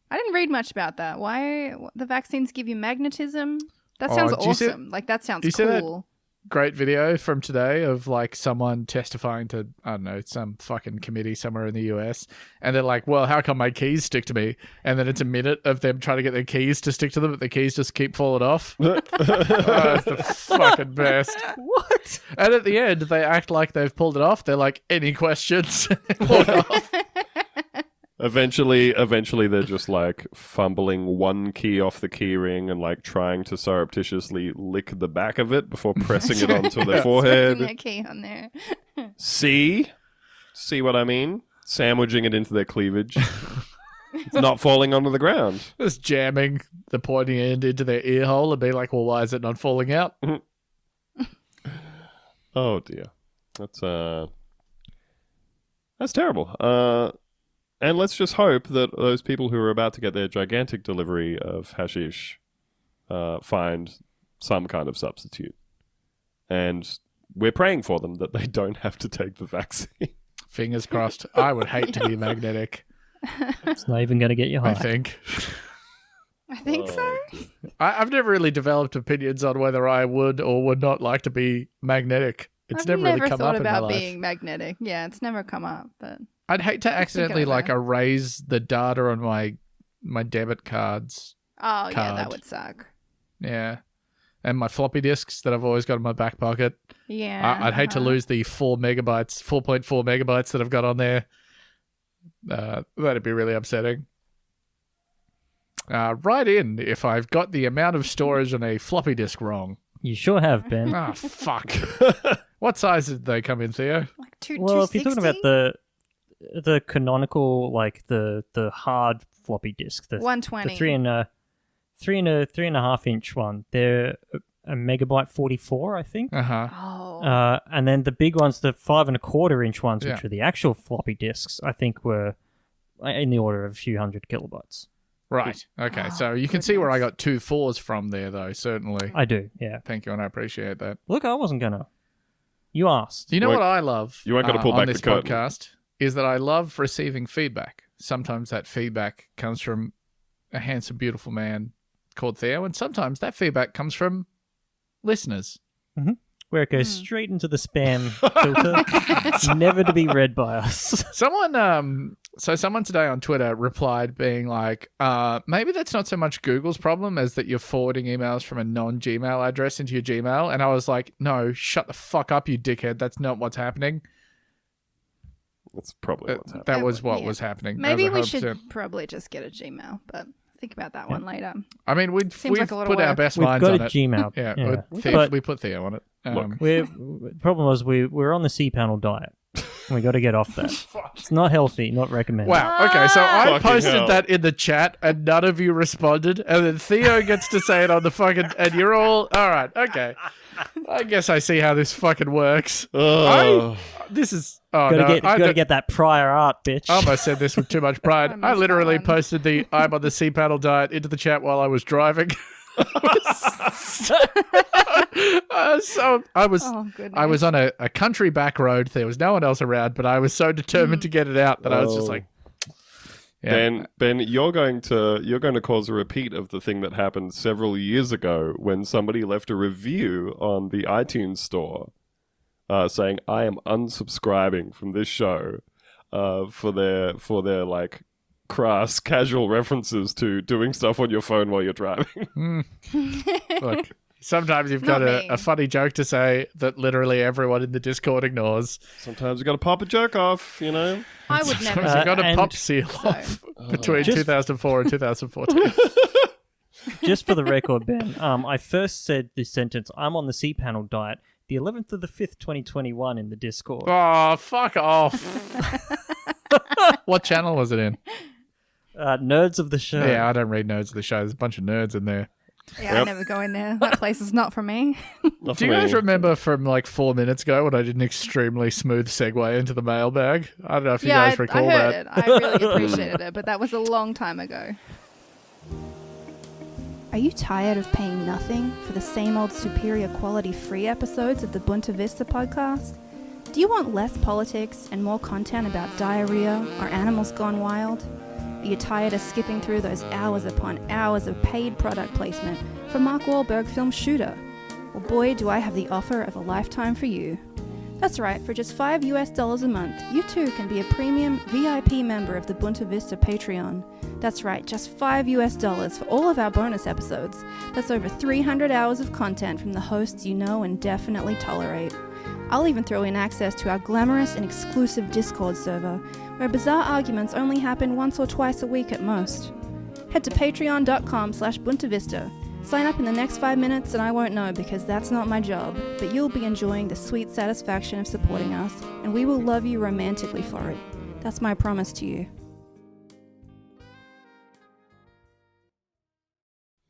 I didn't read much about that. Why the vaccines give you magnetism? That Oh, sounds do you see awesome. Like that sounds do you see that? cool. Great video from today of like someone testifying to, I don't know, some fucking committee somewhere in the US. And they're like, well, how come my keys stick to me? And then it's a minute of them trying to get their keys to stick to them, but the keys just keep falling off. Oh, it's the fucking best. What? And at the end, they act like they've pulled it off. They're like, any questions? Pull it off. Eventually, they're just like fumbling one key off the key ring and like trying to surreptitiously lick the back of it before pressing it onto their Pressing forehead. their key on there. See what I mean? Sandwiching it into their cleavage. It's not falling onto the ground. Just jamming the pointy end into their ear hole and be like, well, why is it not falling out? Oh dear, that's terrible. And let's just hope that those people who are about to get their gigantic delivery of hashish find some kind of substitute. And we're praying for them that they don't have to take the vaccine. Fingers crossed. I would hate to be magnetic, It's not even going to get you high. I think. I think so. I've never really developed opinions on whether I would or would not like to be magnetic. It's I've never really come thought up in my about life. being magnetic. Yeah, it's never come up, but I'd hate to accidentally about like it. erase the data on my debit cards. oh yeah, Card. that would suck. Yeah. And my floppy disks that I've always got in my back pocket. Yeah, I'd hate to lose the 4.4 megabytes that I've got on there. That'd be really upsetting. Write in if I've got the amount of storage on a floppy disk wrong. You sure have, Ben. Ah, fuck. What size did they come in, Theo? like two. Well, if you're 260? talking about the canonical, like the hard floppy disk, the 120. the three and a half inch one, they're a megabyte 44, I think. Uh-huh. Oh, And then the big ones, the 5.25 inch ones, Yeah. which are the actual floppy disks, I think were in the order of a few hundred kilobytes. Right. Okay. Oh, So you can see where I goodness. got 2 4s from there, though, certainly. I do, yeah. Thank you, and I appreciate that. Look, I wasn't gonna. You asked. You know You what I love you weren't gonna pull on back the this curtain. podcast is that I love receiving feedback. Sometimes that feedback comes from a handsome, beautiful man called Theo, and sometimes that feedback comes from listeners. Where it goes straight into the spam filter, never to be read by us. Someone today on Twitter replied being like, maybe that's not so much Google's problem as that you're forwarding emails from a non-Gmail address into your Gmail. And I was like, no, shut the fuck up, you dickhead. That's not what's happening. That's probably what's happening. That was Yeah. what was happening. maybe That we was should 100%. probably just get a Gmail, but think about that one later. I mean, we've Seems like a lot of put our work. best We've minds got on a it. Gmail. Yeah, But we put Theo on it. the problem was we're on the C-panel diet. We got to get off that. It's not healthy, not recommended. Wow. Okay, so I Fucking posted hell. that in the chat, and none of you responded, and then Theo gets to say it on the fucking, and you're all right. Okay, I guess I see how this fucking works. Oh. This is oh Gotta no, get, I gotta get that prior art, bitch. I almost said this with too much pride. I I missed literally that one. posted the I'm on the C panel diet into the chat while I was driving. So I was Oh, goodness. I was on a country back road. There was no one else around, but I was so determined to get it out that I was just like, yeah. Ben, you're going to cause a repeat of the thing that happened several years ago when somebody left a review on the iTunes store saying, "I am unsubscribing from this show," for their like crass casual references to doing stuff on your phone while you're driving. Look, sometimes you've Not got me. a funny joke to say that literally everyone in the Discord ignores. Sometimes you got to pop a joke off, you know. I would Sometimes never. you've got to and- pop seal off between Just- 2004 and 2014. Just for the record, Ben, I first said this sentence, I'm on the C-panel diet, the 11th of the 5th, 2021 in the Discord. Oh, fuck off. What channel was it in? Nerds of the show. Yeah, I don't read Nerds of the Show. There's a bunch of nerds in there. Yeah, I never go in there. That place is not for me. Not Do for you guys me. remember from like 4 minutes ago when I did an extremely smooth segue into the mailbag? I don't know if you Yeah, guys I recall heard that. it. I really appreciated it, but that was a long time ago. Are you tired of paying nothing for the same old superior quality free episodes of the Bunta Vista podcast? Do you want less politics and more content about diarrhea or animals gone wild? Are you tired of skipping through those hours upon hours of paid product placement for Mark Wahlberg film Shooter? Well, boy, do I have the offer of a lifetime for you. That's right, for just $5 a month, you too can be a premium VIP member of the Bunta Vista Patreon. That's right, just $5 for all of our bonus episodes. That's over 300 hours of content from the hosts you know and definitely tolerate. I'll even throw in access to our glamorous and exclusive Discord server, where bizarre arguments only happen once or twice a week at most. Head to patreon.com/buntavista. Sign up in the next 5 minutes and I won't know because that's not my job, but you'll be enjoying the sweet satisfaction of supporting us, and we will love you romantically for it. That's my promise to you.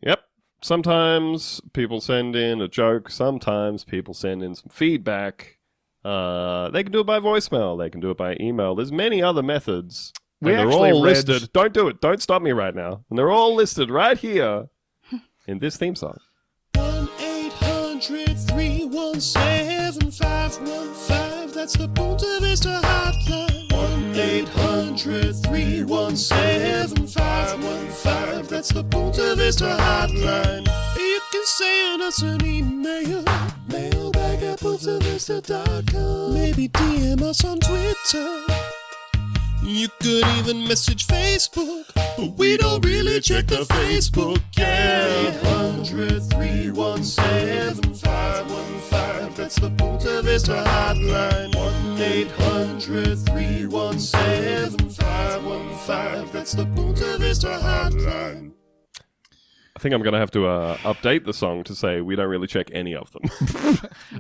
Yep. Sometimes people send in a joke. Sometimes people send in some feedback. They can do it by voicemail. They can do it by email. There's many other methods. We And they're actually all read- listed. Don't do it. Don't stop me right now. And they're all listed right here in this theme song. 1-800-317-515. That's the Bunta Vista hotline. 1-800-317-515. That's the Bunta Vista hotline. You can send us an email. mailbag@buntavista.com. Maybe DM us on Twitter. You could even message Facebook, but we don't really check the Facebook. Yeah, 1-800-317-515. That's the Bunta Vista hotline. 1-800-317-515. That's the Bunta Vista hotline. I think I'm going to have to update the song to say we don't really check any of them.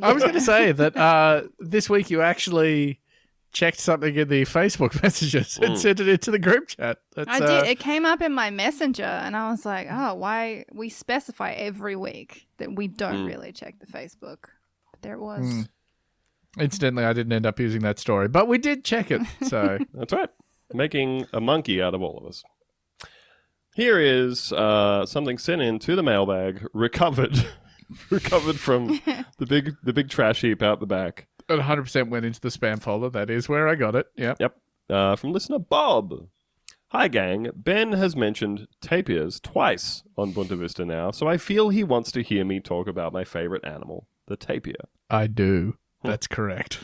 I was going to say that this week you actually checked something in the Facebook messages and sent it into the group chat. That's, I did. It came up in my messenger, and I was like, oh, why? We specify every week that we don't really check the Facebook. But there it was. Incidentally, I didn't end up using that story, but we did check it. So That's right. Making a monkey out of all of us. Here is something sent in to the mailbag, recovered from the big trash heap out the back. it 100% went into the spam folder. That is where I got it. Yep. Yep. From listener Bob. Hi, gang. Ben has mentioned tapirs twice on Bunta Vista now, so I feel he wants to hear me talk about my favorite animal, the tapir. I do. That's correct.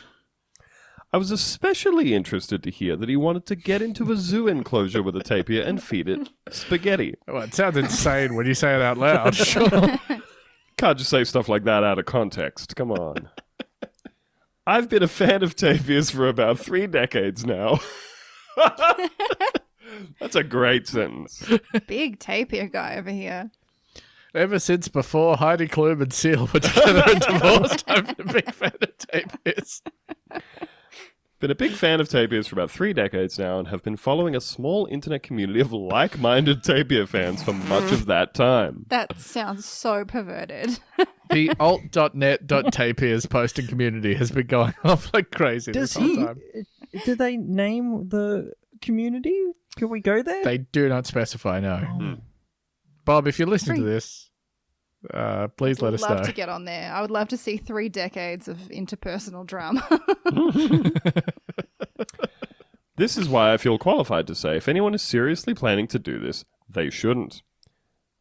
I was especially interested to hear that he wanted to get into a zoo enclosure with a tapir and feed it spaghetti. Well, it sounds insane when you say it out loud. Sure. Can't just say stuff like that out of context. Come on. I've been a fan of tapirs for about 3 decades now. That's a great sentence. Big tapir guy over here. Ever since before Heidi Klum and Seal were together and divorced, I've been a big fan of tapirs. Been a big fan of tapirs for about 3 decades now and have been following a small internet community of like-minded tapir fans for much of that time. That sounds so perverted. The alt.net.tapirs posting community has been going off like crazy this whole time. Do they name the community? Can we go there? They do not specify, no. Bob, if you're listening to this, Please let us know. Love to get on there. I would love to see 3 decades of interpersonal drama. This is why I feel qualified to say if anyone is seriously planning to do this, they shouldn't.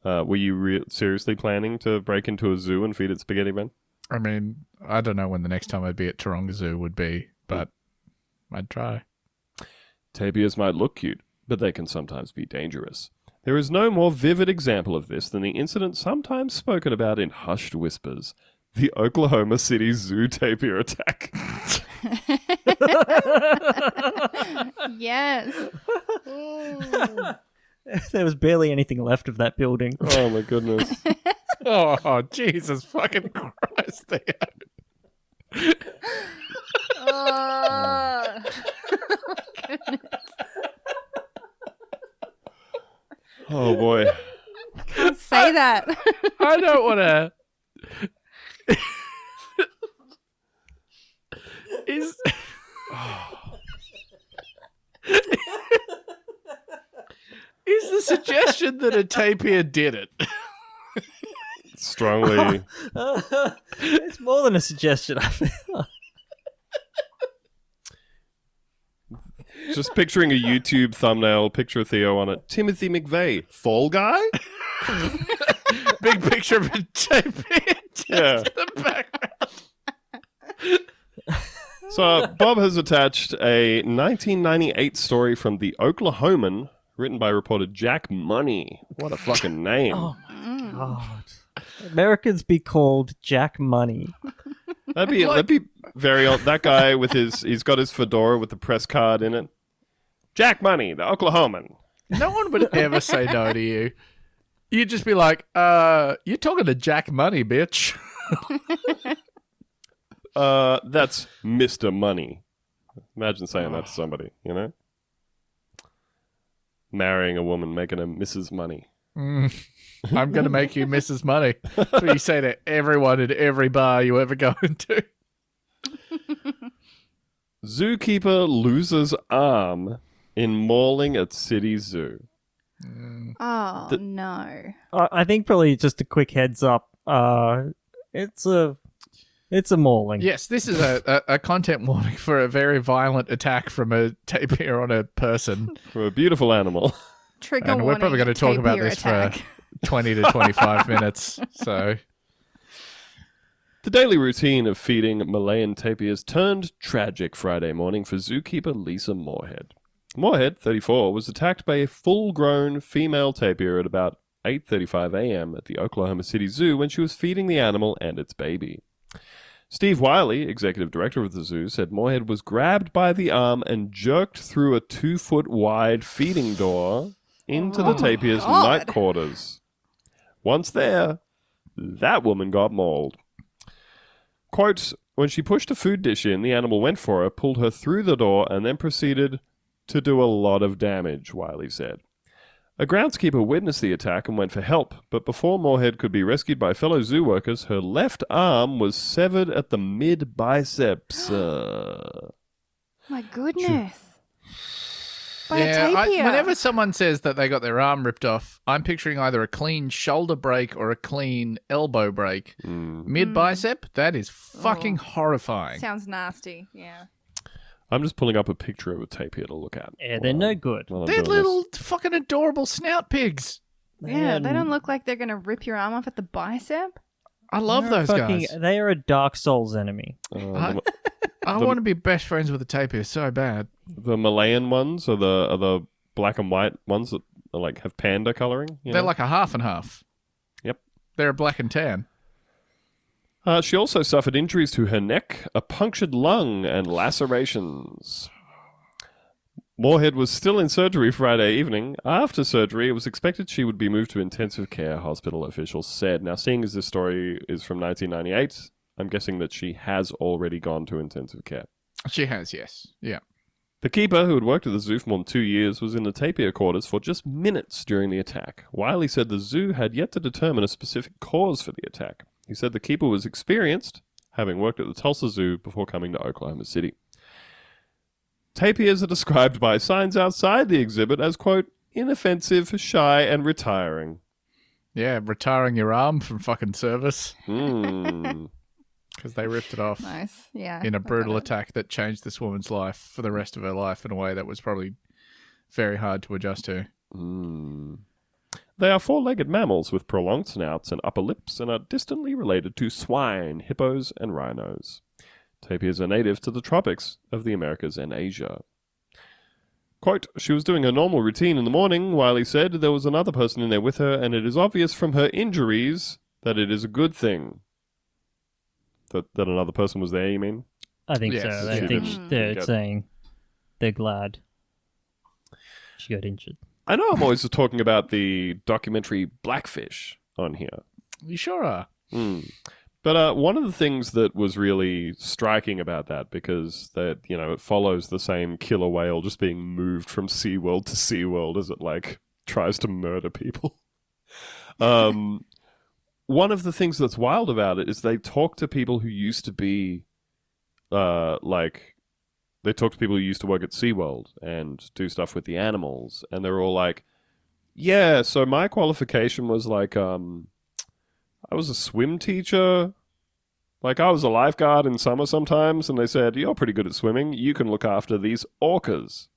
Were you seriously planning to break into a zoo and feed it spaghetti, Ben? I mean, I don't know when the next time I'd be at Taronga Zoo would be, but I'd try. Tapirs might look cute, but they can sometimes be dangerous. There is no more vivid example of this than the incident sometimes spoken about in hushed whispers, the Oklahoma City Zoo tapir attack. Yes. There was barely anything left of that building. Oh my goodness. Oh, Jesus fucking Christ. Oh. Goodness. Oh boy. Can't say that. I don't want to... Is the suggestion that a tapir did it? Strongly. It's more than a suggestion, I feel. Just picturing a YouTube thumbnail, picture of Theo on it. Timothy McVeigh, Fall Guy? Big picture of a tapir Yeah. in the background. So Bob has attached a 1998 story from the Oklahoman, written by reporter Jack Money. What a fucking name. Oh my god. Americans be called Jack Money. That'd be very old. That guy with he's got his fedora with the press card in it. Jack Money, the Oklahoman. No one would ever say no to you. You'd just be like, you're talking to Jack Money, bitch. That's Mr. Money. Imagine saying that to somebody, you know? Marrying a woman, making her Mrs. Money. I'm going to make you Mrs. Money. That's what you say to everyone at every bar you ever go into. Zookeeper loses arm in mauling at city zoo. Oh, no. I think probably just a quick heads up. It's a mauling. Yes, this is a content warning for a very violent attack from a tapir on a person. For a beautiful animal. Trigger And we're warning, probably going to talk about tapir this attack. for 20 to 25 minutes. So, The daily routine of feeding Malayan tapirs turned tragic Friday morning for zookeeper Lisa Moorhead. Moorhead, 34, was attacked by a full-grown female tapir at about 8:35 a.m. at the Oklahoma City Zoo when she was feeding the animal and its baby. Steve Wiley, executive director of the zoo, said Moorhead was grabbed by the arm and jerked through a 2-foot-wide feeding door into the tapir's God. night quarters. Once there, that woman got mauled. Quote, when she pushed a food dish in, the animal went for her, pulled her through the door, and then proceeded to do a lot of damage, Wiley said. A groundskeeper witnessed the attack and went for help, but before Moorhead could be rescued by fellow zoo workers, her left arm was severed at the mid-biceps. My goodness. By a yeah, tapir. whenever someone says that they got their arm ripped off, I'm picturing either a clean shoulder break or a clean elbow break. Mid-bicep? That is fucking horrifying. Sounds nasty, yeah. I'm just pulling up a picture of a tapir to look at. Yeah, they're no good. while I'm They're doing this. little fucking adorable snout pigs. Yeah, they don't look like they're going to rip your arm off at the bicep. I love They're those fucking- guys. They are a Dark Souls enemy. I want to be best friends with a tapir so bad. The Malayan ones are the black and white ones that are like have panda coloring. You They're know? like a half and half. Yep. They're a black and tan. She also suffered injuries to her neck, a punctured lung, and lacerations. Moorhead was still in surgery Friday evening. After surgery, it was expected she would be moved to intensive care, hospital officials said. Now, seeing as this story is from 1998, I'm guessing that she has already gone to intensive care. She has, yes. Yeah. The keeper, who had worked at the zoo for more than 2 years, was in the tapir quarters for just minutes during the attack. Wiley said the zoo had yet to determine a specific cause for the attack. He said the keeper was experienced, having worked at the Tulsa Zoo before coming to Oklahoma City. Tapirs are described by signs outside the exhibit as, quote, inoffensive, shy, and retiring. Yeah, retiring your arm from fucking service Hmm. because they ripped it off Nice. Yeah. in a I got brutal it. attack that changed this woman's life for the rest of her life in a way that was probably very hard to adjust to. They are four-legged mammals with prolonged snouts and upper lips and are distantly related to swine, hippos, and rhinos. Tapirs are native to the tropics of the Americas and Asia. Quote, she was doing her normal routine in the morning, Wiley said. There was another person in there with her, and it is obvious from her injuries that it is a good thing. That another person was there, you mean? I think Yes, so. she I think didn't they're get- saying they're glad she got injured. I know I'm always talking about the documentary Blackfish on here. You sure are. But one of the things that was really striking about that, because that it follows the same killer whale just being moved from SeaWorld to SeaWorld as it tries to murder people. One of the things that's wild about it is they talk to people who used to be they talk to people who used to work at SeaWorld and do stuff with the animals, and they're all like, yeah, so my qualification was I was a swim teacher. I was a lifeguard in summer sometimes, and they said, you're pretty good at swimming. You can look after these orcas.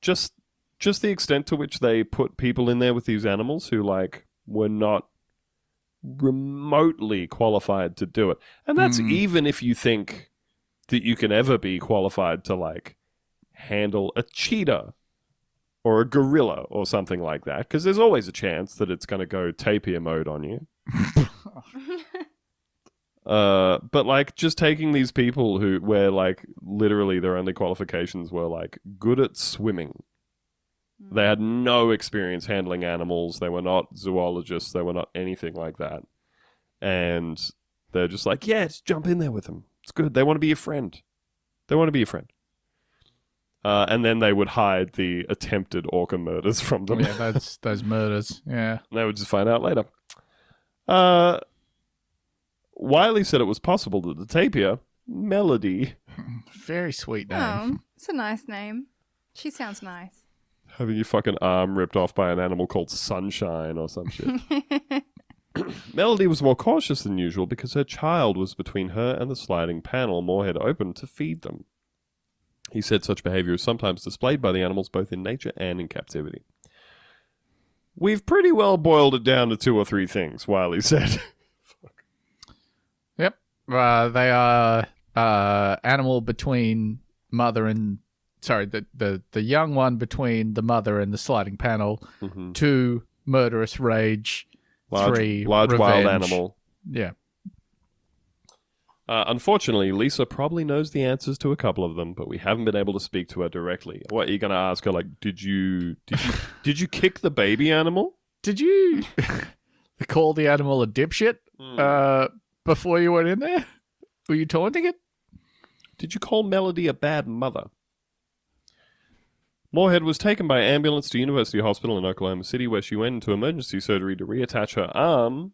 Just the extent to which they put people in there with these animals who, were not remotely qualified to do it. And that's even if you think that you can ever be qualified to, handle a cheetah or a gorilla or something like that, because there's always a chance that it's going to go tapir mode on you. But just taking these people where literally their only qualifications were good at swimming. They had no experience handling animals. They were not zoologists. They were not anything like that. And they're just yeah, just jump in there with them. It's good. They want to be your friend. And then they would hide the attempted orca murders from them. Yeah, that's those murders. Yeah. They would just find out later. Wiley said it was possible that the tapir, Melody, Very sweet name. Oh, it's a nice name. She sounds nice. having your fucking arm ripped off by an animal called Sunshine or some shit. Melody was more cautious than usual because her child was between her and the sliding panel Moore had opened to feed them. He said such behavior is sometimes displayed by the animals both in nature and in captivity. We've pretty well boiled it down to 2 or 3 things, Wiley said. Yep. They are animal between mother and... Sorry, the young one between the mother and the sliding panel. 2, murderous rage. 3, large revenge. wild animal. Yeah. Unfortunately, Lisa probably knows the answers to a couple of them, but we haven't been able to speak to her directly. What, are you going to ask her, did you kick the baby animal? Did you call the animal a dipshit before you went in there? Were you taunting it? Did you call Melody a bad mother? Moorhead was taken by ambulance to University Hospital in Oklahoma City, where she went into emergency surgery to reattach her arm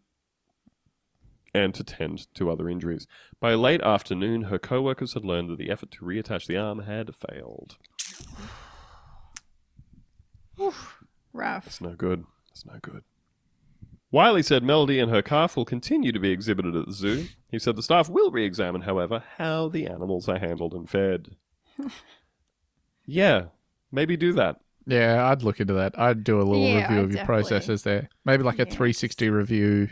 and to tend to other injuries. By late afternoon, her co-workers had learned that the effort to reattach the arm had failed. Rough. It's no good. Wiley said Melody and her calf will continue to be exhibited at the zoo. He said the staff will re-examine, however, how the animals are handled and fed. Yeah, maybe do that. Yeah, I'd look into that. I'd do a little Yeah, review I'd of your definitely. processes there. Maybe a 360 review,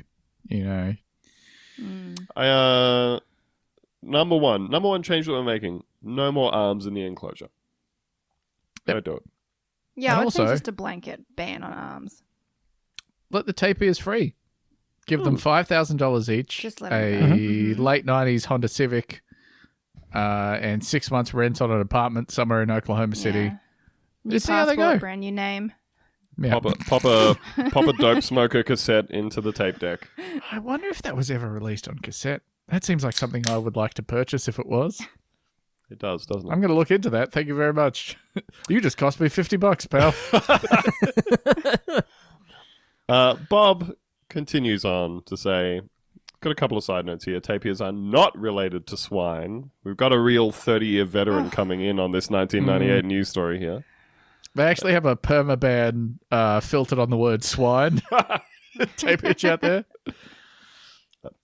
Number one change that we're making. No more arms in the enclosure. Don't do it. Yeah, And I would say also- just a blanket ban on arms. Let the tapirs free. Give them $5,000 each. Just let a 'em go. late 90s Honda Civic and 6 months rent on an apartment somewhere in Oklahoma City. Yeah. New Just see how they passport, go. brand new name. Yeah. Pop a dope smoker cassette into the tape deck. I wonder if that was ever released on cassette. That seems like something I would like to purchase if it was. It does, doesn't it? I'm going to look into that. Thank you very much. You just cost me $50, pal. Bob continues on to say, got a couple of side notes here. Tapirs are not related to swine. We've got a real 30-year veteran coming in on this 1998 news story here. They actually have a permaban filtered on the word swine. Tape itch out there.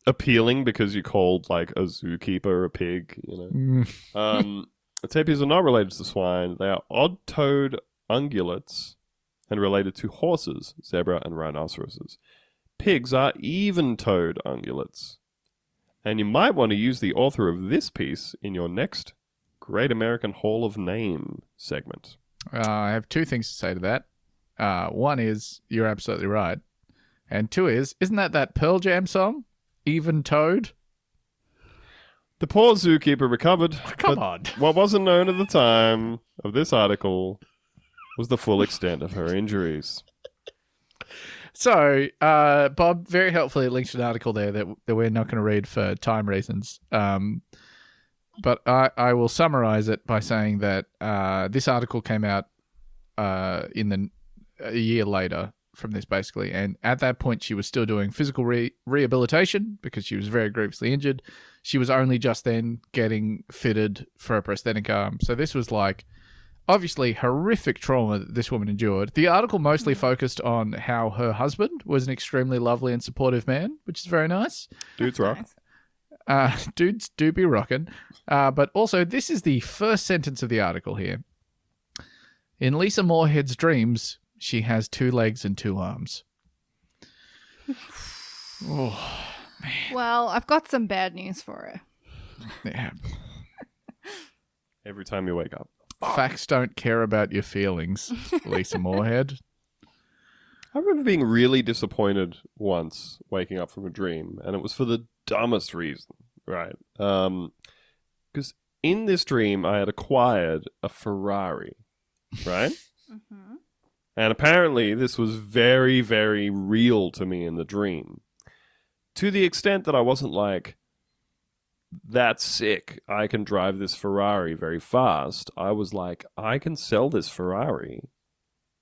Appealing because you called like a zookeeper a pig, Tapirs are not related to swine. They are odd-toed ungulates and related to horses, zebra, and rhinoceroses. Pigs are even-toed ungulates. And you might want to use the author of this piece in your next Great American Hall of Name segment. I have two things to say to that. One is, you're absolutely right. And two is, isn't that Pearl Jam song? Even Toed? The poor zookeeper recovered. Come on. What wasn't known at the time of this article was the full extent of her injuries. So, Bob very helpfully linked an article there that we're not going to read for time reasons. But I will summarize it by saying that this article came out a year later from this, basically. And at that point, she was still doing physical rehabilitation because she was very grievously injured. She was only just then getting fitted for a prosthetic arm. So this was like, obviously, horrific trauma that this woman endured. The article mostly focused on how her husband was an extremely lovely and supportive man, which is very nice. Dudes rock. Dudes do be rocking. But also, this is the first sentence of the article here. In Lisa Moorhead's dreams, she has 2 legs and 2 arms. Oh, man. Well, I've got some bad news for her. Yeah. Every time you wake up. Facts don't care about your feelings, Lisa Moorhead. I remember being really disappointed once waking up from a dream, and it was for the dumbest reason, right? Because in this dream, I had acquired a Ferrari, right? Mm-hmm. And apparently this was very, very real to me in the dream. To the extent that I wasn't like, that's sick, I can drive this Ferrari very fast. I was like, I can sell this Ferrari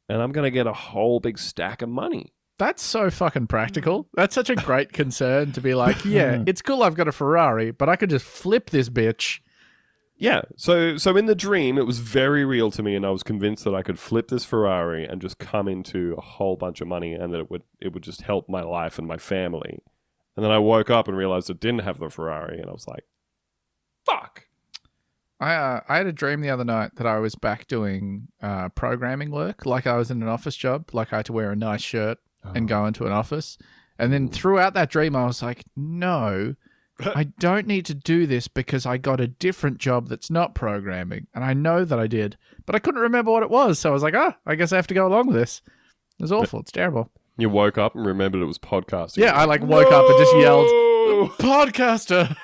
and I'm going to get a whole big stack of money. That's so fucking practical. That's such a great concern to be like, yeah, it's cool I've got a Ferrari, but I could just flip this bitch. Yeah, so in the dream, it was very real to me, and I was convinced that I could flip this Ferrari and just come into a whole bunch of money, and that it would just help my life and my family. And then I woke up and realized I didn't have the Ferrari, and I was like, fuck. I had a dream the other night that I was back doing programming work, like I was in an office job, like I had to wear a nice shirt and go into an office. And then throughout that dream, I was like, no, I don't need to do this because I got a different job that's not programming. And I know that I did, but I couldn't remember what it was. So I was like, I guess I have to go along with this. It was awful. It's terrible. You woke up and remembered it was podcasting. Yeah, I woke up and just yelled, podcaster.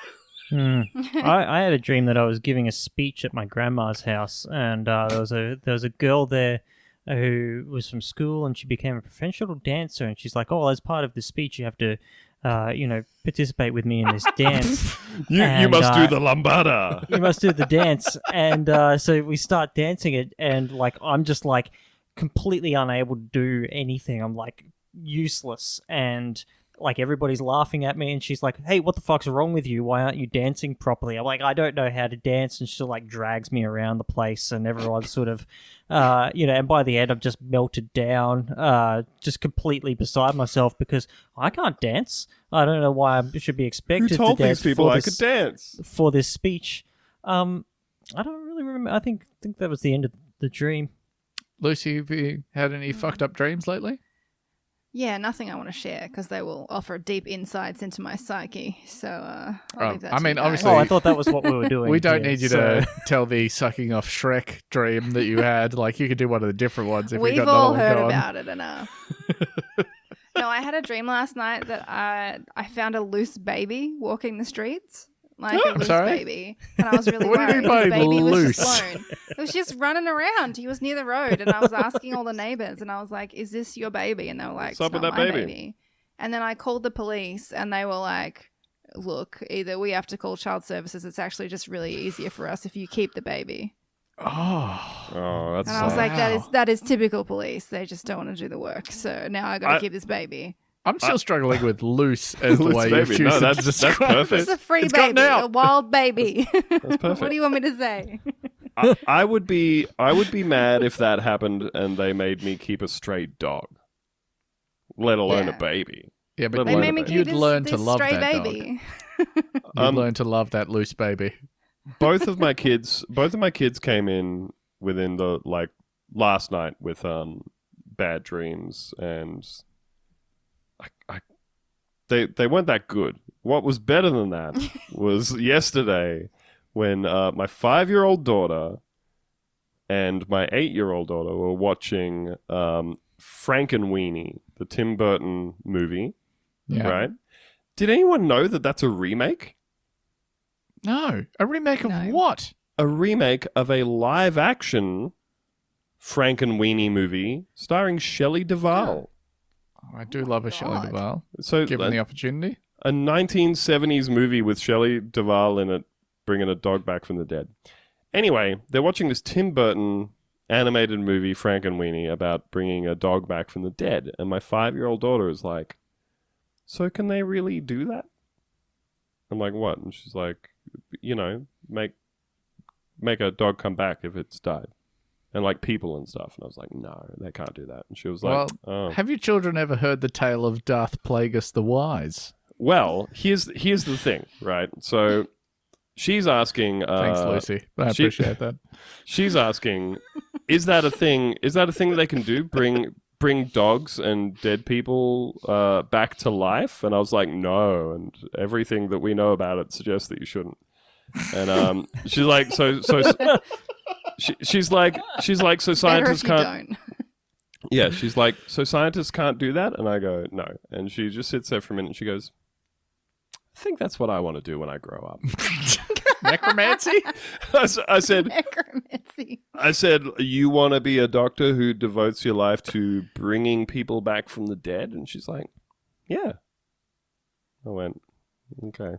I had a dream that I was giving a speech at my grandma's house, and there was a girl there who was from school, and she became a professional dancer. And she's like, "Oh, as part of the speech, you have to, participate with me in this dance. You must do the lambada. You must do the dance." And so we start dancing it, and like I'm just like completely unable to do anything. I'm like useless, and like everybody's laughing at me, and she's like, "Hey, what the fuck's wrong with you? Why aren't you dancing properly?" I'm like, "I don't know how to dance," and she like drags me around the place, and everyone's sort of, and by the end I've just melted down, just completely beside myself because I can't dance. I don't know why I should be expected Who told to dance these people for I this, could dance? for this speech. I don't really remember. I think that was the end of the dream. Lucy, have you had any fucked up dreams lately? Yeah, nothing I want to share because they will offer deep insights into my psyche. So I'll leave that to you guys. obviously- Oh, I thought that was what we were doing. We don't yeah, need you to tell the sucking off Shrek dream that you had. Like, you could do one of the different ones if We've you've got all another heard one going. about it enough. No, I had a dream last night that I found a loose baby walking the streets. Like a loose sorry? baby. And I was really What do you worried. mean by His baby was loose? just blown. It was just running around. He was near the road. And I was asking all the neighbors. And I was like, "Is this your baby?" And they were like, What's up "It's with not that my baby?" And then I called the police. And they were like, "Look, either we have to call child services. It's actually just really easier for us if you keep the baby." Oh, that's And I was sad. like, that is typical police. They just don't want to do the work. So now I got to keep this baby. I'm still struggling with loose as the Loose way baby. you've No, chosen that's- to that's describe perfect. It's a free It's gotten baby, out. a wild baby. That's perfect. What do you want me to say? I would be mad if that happened and they made me keep a stray dog, let alone a Yeah. baby. Yeah, but They made me you'd keep this, learn to this love stray that baby. You'd learn to love that loose baby. Both of my kids came in within the last night with bad dreams, and they weren't that good. What was better than that was yesterday when my 5-year-old daughter and my 8-year-old daughter were watching Frankenweenie, the Tim Burton movie. Yeah. Right? Did anyone know that that's a remake? No. A remake of No. what? A remake of a live-action Frankenweenie movie starring Shelley Duvall. Oh, I do love a Shelley God. Duvall. So Given the opportunity. a 1970s movie with Shelley Duvall in it, bringing a dog back from the dead. Anyway, they're watching this Tim Burton animated movie, Frankenweenie, about bringing a dog back from the dead. And my 5-year-old daughter is like, so can they really do that? I'm like, what? And she's like, make a dog come back if it's died. And like people and stuff. And I was like, no, they can't do that. And she was like, oh. Have your children ever heard the tale of Darth Plagueis the Wise? Well, here's the thing, right? So she's asking. Thanks, Lucy. I appreciate that. She's asking, is that a thing? Is that a thing that they can do? Bring dogs and dead people back to life? And I was like, no. And everything that we know about it suggests that you shouldn't. And she's like, she's like, so scientists can't. Don't. Yeah, she's like, so scientists can't do that? And I go, no. And she just sits there for a minute and she goes, I think that's what I want to do when I grow up. Necromancy? I said, Necromancy. you want to be a doctor who devotes your life to bringing people back from the dead? And she's like, yeah. I went, okay.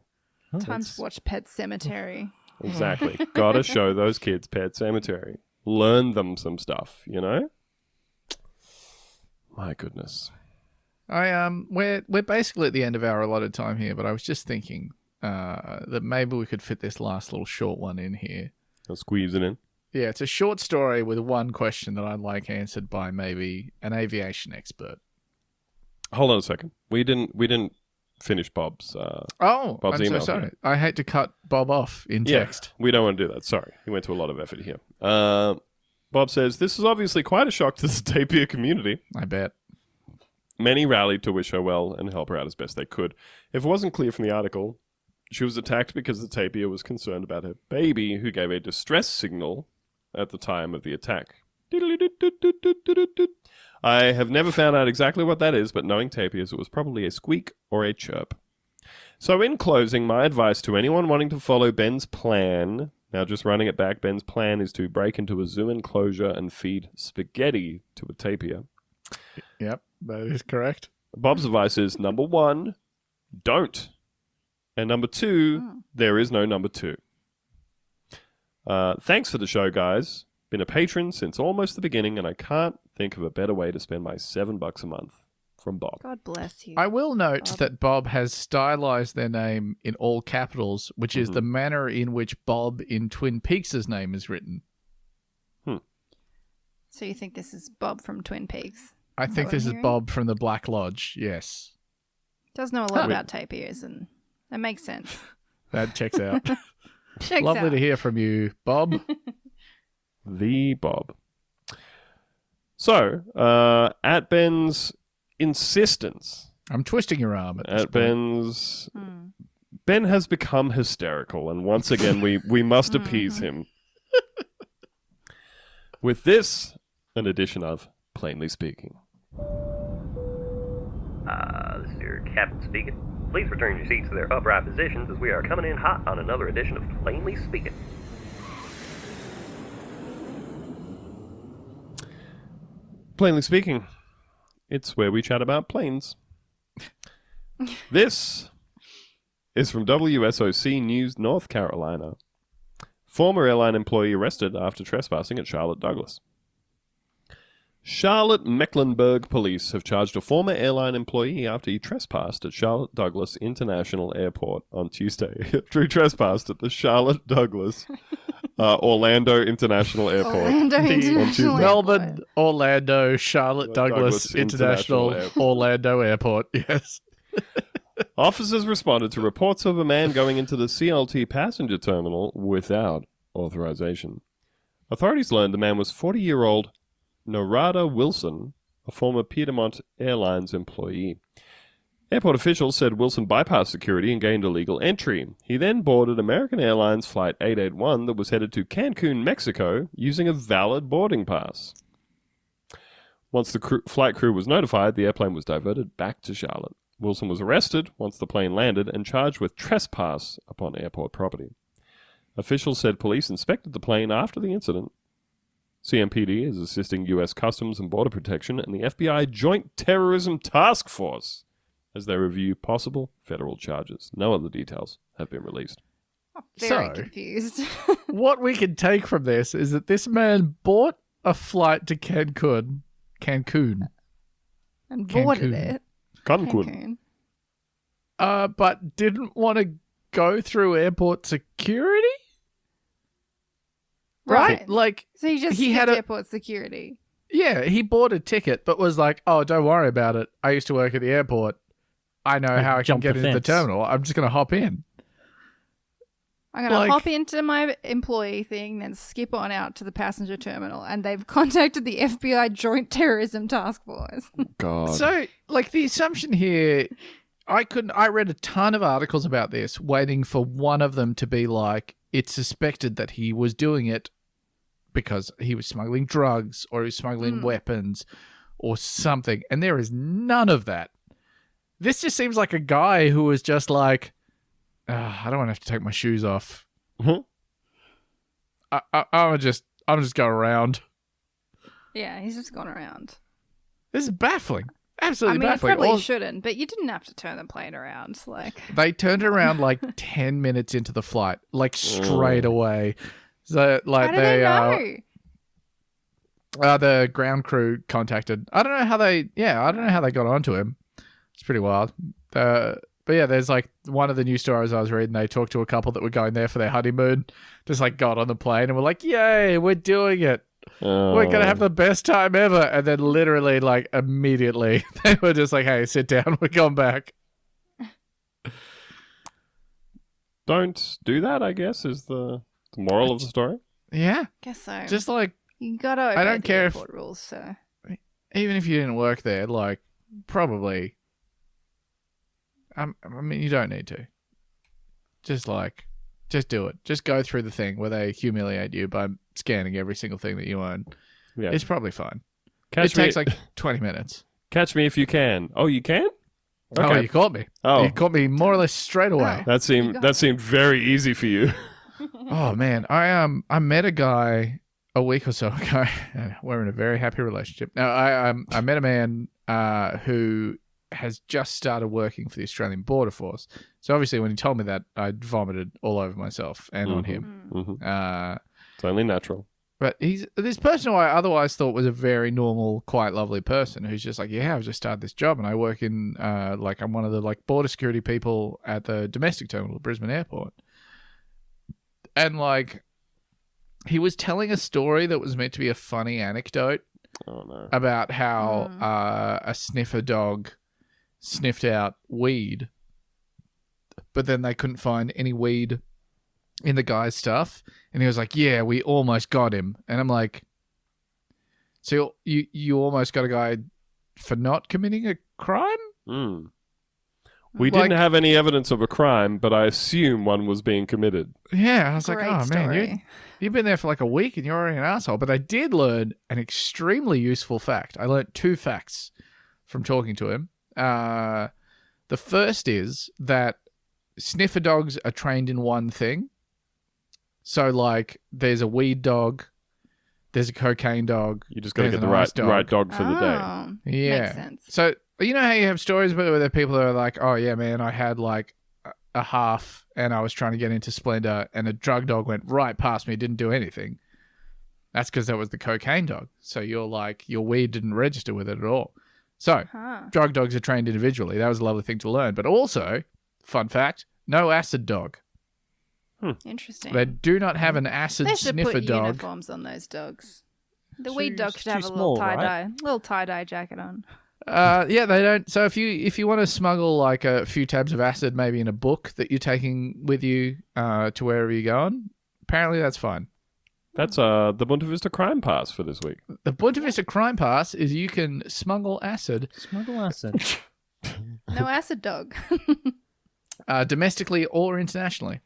Time to watch Pet Cemetery. Exactly. Gotta show those kids Pet Cemetery. Learn them some stuff, My goodness. We're basically at the end of our allotted time here, but I was just thinking that maybe we could fit this last little short one in here. I'll squeeze it in. Yeah, it's a short story with one question that I'd like answered by maybe an aviation expert. Hold on a second. We didn't finish Bob's I'm email so sorry. here. I hate to cut Bob off in text. We don't want to do that. Sorry. He went to a lot of effort here. Bob says, this is obviously quite a shock to the tapir community. I bet. Many rallied to wish her well and help her out as best they could. If it wasn't clear from the article, she was attacked because the tapir was concerned about her baby, who gave a distress signal at the time of the attack. I have never found out exactly what that is, but knowing tapirs, it was probably a squeak or a chirp. So in closing, my advice to anyone wanting to follow Ben's plan, now just running it back, Ben's plan is to break into a zoo enclosure and feed spaghetti to a tapir. Yep, that is correct. Bob's advice is, number 1, don't. And number 2, there is no number 2. Thanks for the show, guys. Been a patron since almost the beginning, and I can't think of a better way to spend my $7 a month. From Bob. God bless you. I will note that Bob has stylized their name in all capitals, which is the manner in which Bob in Twin Peaks' name is written. So you think this is Bob from Twin Peaks? I think what this I'm is hearing? Bob from the Black Lodge, yes. Does know a lot about tapirs, and that makes sense. That checks out. Checks Lovely out. to hear from you, Bob. The Bob. So, at Ben's insistence, I'm twisting your arm at this at point. Ben's... Ben has become hysterical, and once again, we must appease him. With this, an edition of Plainly Speaking. This is your captain speaking. Please return your seats to their upright positions as we are coming in hot on another edition of Plainly Speaking. Plainly Speaking, it's where we chat about planes. This is from WSOC News, North Carolina. Former airline employee arrested after trespassing at Charlotte Douglas. Charlotte Mecklenburg police have charged a former airline employee after he trespassed at Charlotte Douglas International Airport on Tuesday. After he trespassed at the Charlotte Douglas Orlando International Airport. Orlando International Melbourne, Airport. Orlando, Charlotte Douglas International Orlando Airport. Yes. Officers responded to reports of a man going into the CLT passenger terminal without authorization. Authorities learned the man was 40-year-old Narada Wilson, a former Piedmont Airlines employee. Airport officials said Wilson bypassed security and gained a legal entry. He then boarded American Airlines Flight 881 that was headed to Cancun, Mexico, using a valid boarding pass. Once the flight crew was notified, the airplane was diverted back to Charlotte. Wilson was arrested once the plane landed and charged with trespass upon airport property. Officials said police inspected the plane after the incident. CMPD is assisting U.S. Customs and Border Protection and the FBI Joint Terrorism Task Force as they review possible federal charges. No other details have been released. Very confused. What we can take from this is that this man bought a flight to Cancun. And boarded Cancun. it. Cancun. But didn't want to go through airport security? Right. Like, So he just he had skipped a- airport security. yeah, he bought a ticket, but was like, oh, don't worry about it. I used to work at the airport. I know how I can Jump get the into the fence. terminal. I'm just going to hop in. I'm going Like- to hop into my employee thing, then skip on out to the passenger terminal, and they've contacted the FBI Joint Terrorism Task Force. God. So, like, the assumption here, I read a ton of articles about this, waiting for one of them to be like, it's suspected that he was doing it because he was smuggling drugs or he was smuggling weapons or something. And there is none of that. This just seems like a guy who was just like, I don't want to have to take my shoes off. Mhm. I'm just go around. Yeah, he's just gone around. This is baffling. I Absolutely mean, I baffling. probably All- shouldn't, but you didn't have to turn the plane around. Like, They turned around like 10 minutes into the flight, like straight away. So, like, how do they know? The ground crew contacted. I don't know how they got onto him. It's pretty wild. But yeah, there's like one of the news stories I was reading. They talked to a couple that were going there for their honeymoon. Just like got on the plane and were like, "Yay, we're doing it! We're gonna have the best time ever!" And then literally, like immediately, they were just like, "Hey, sit down. We're going back." Don't do that, I guess, is the moral of the story. Yeah, Guess so. just like you gotta obey don't the care if- airport rules. So even if you didn't work there, like probably. I mean, you don't need to. Just do it. Just go through the thing where they humiliate you by scanning every single thing that you own. Yeah. It's probably fine. Catch it me, takes like 20 minutes. catch me if you can. Oh, you can? Oh, you caught me. Oh. You caught me more or less straight away. That seemed very easy for you. Oh man, I met a guy a week or so ago. We're in a very happy relationship. Now, I met a man who has just started working for the Australian Border Force. So obviously, when he told me that, I vomited all over myself and on him. Mhm. It's only natural. But he's this person who I otherwise thought was a very normal, quite lovely person who's just like, yeah, I've just started this job and I work in like I'm one of the like border security people at the domestic terminal at Brisbane Airport. And like he was telling a story that was meant to be a funny anecdote Oh no. about how a sniffer dog sniffed out weed, but then they couldn't find any weed in the guy's stuff, and he was like, "Yeah, we almost got him." And I'm like, "So you almost got a guy for not committing a crime?" Mm. We Like- didn't have any evidence of a crime, but I assume one was being committed. Yeah, I was like, Great "Oh man, story. you've been there for like a week and you're already an asshole." But I did learn an extremely useful fact. I learned 2 facts from talking to him. The first is that sniffer dogs are trained in one thing. So, like, there's a weed dog, there's a cocaine dog. You just got to there's get the an ice right dog for the day. Oh, Yeah. makes sense. So, you know how you have stories about where there are people that are like, "Oh yeah, man, I had like a half and I was trying to get into Splendor and a drug dog went right past me, didn't do anything." That's because that was the cocaine dog. So your weed didn't register with it at all. So drug dogs are trained individually. That was a lovely thing to learn. But also, fun fact, no acid dog. Interesting. They do not have an acid They should sniffer put dog. uniforms on those dogs. The Too- weed dog should too have a small, little tie-dye jacket on. Yeah, they don't. So if you want to smuggle like a few tabs of acid, maybe in a book that you're taking with you to wherever you're going, apparently that's fine. That's the Bunta Vista Crime Pass for this week. The Bunta Vista Crime Pass is you can smuggle acid Smuggle acid. No acid dog. domestically or internationally.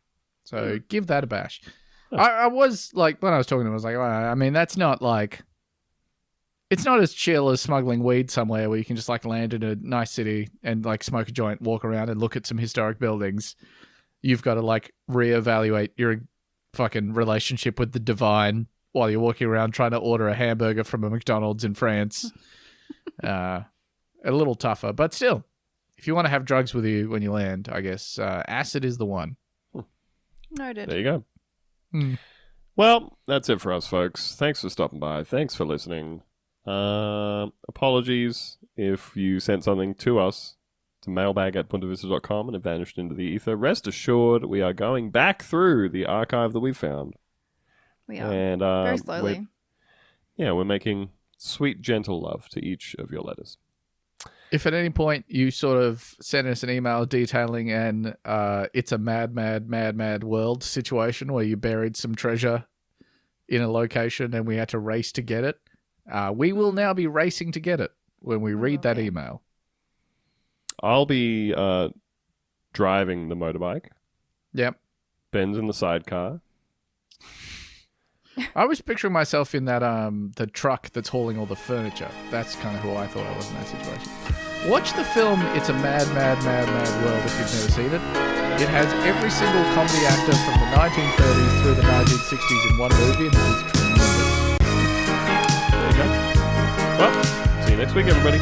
So give that a bash. I was like, when I was talking to him, I was like, well, I mean, that's not like, it's not as chill as smuggling weed somewhere where you can just like land in a nice city and like smoke a joint, walk around and look at some historic buildings. You've got to like reevaluate your fucking relationship with the divine while you're walking around trying to order a hamburger from a McDonald's in France. A little tougher, but still, if you want to have drugs with you when you land, I guess acid is the one. Noted. There you go. Hmm. Well, that's it for us, folks. Thanks for stopping by. Thanks for listening. Apologies if you sent something to us to mailbag@puntavista.com and it vanished into the ether. Rest assured, we are going back through the archive that we found. We are. And Very slowly. we're making sweet, gentle love to each of your letters. If at any point you sort of send us an email detailing an it's a mad world situation where you buried some treasure in a location and we had to race to get it, we will now be racing to get it when we read that email. I'll be driving the motorbike. Yep. Ben's in the sidecar. I was picturing myself in that the truck that's hauling all the furniture. That's kind of who I thought I was in that situation. Watch the film It's a Mad World if you've never seen it. It has every single comedy actor from the 1930s through the 1960s in one movie, and it is tremendous. There you go. Well, see you next week, everybody.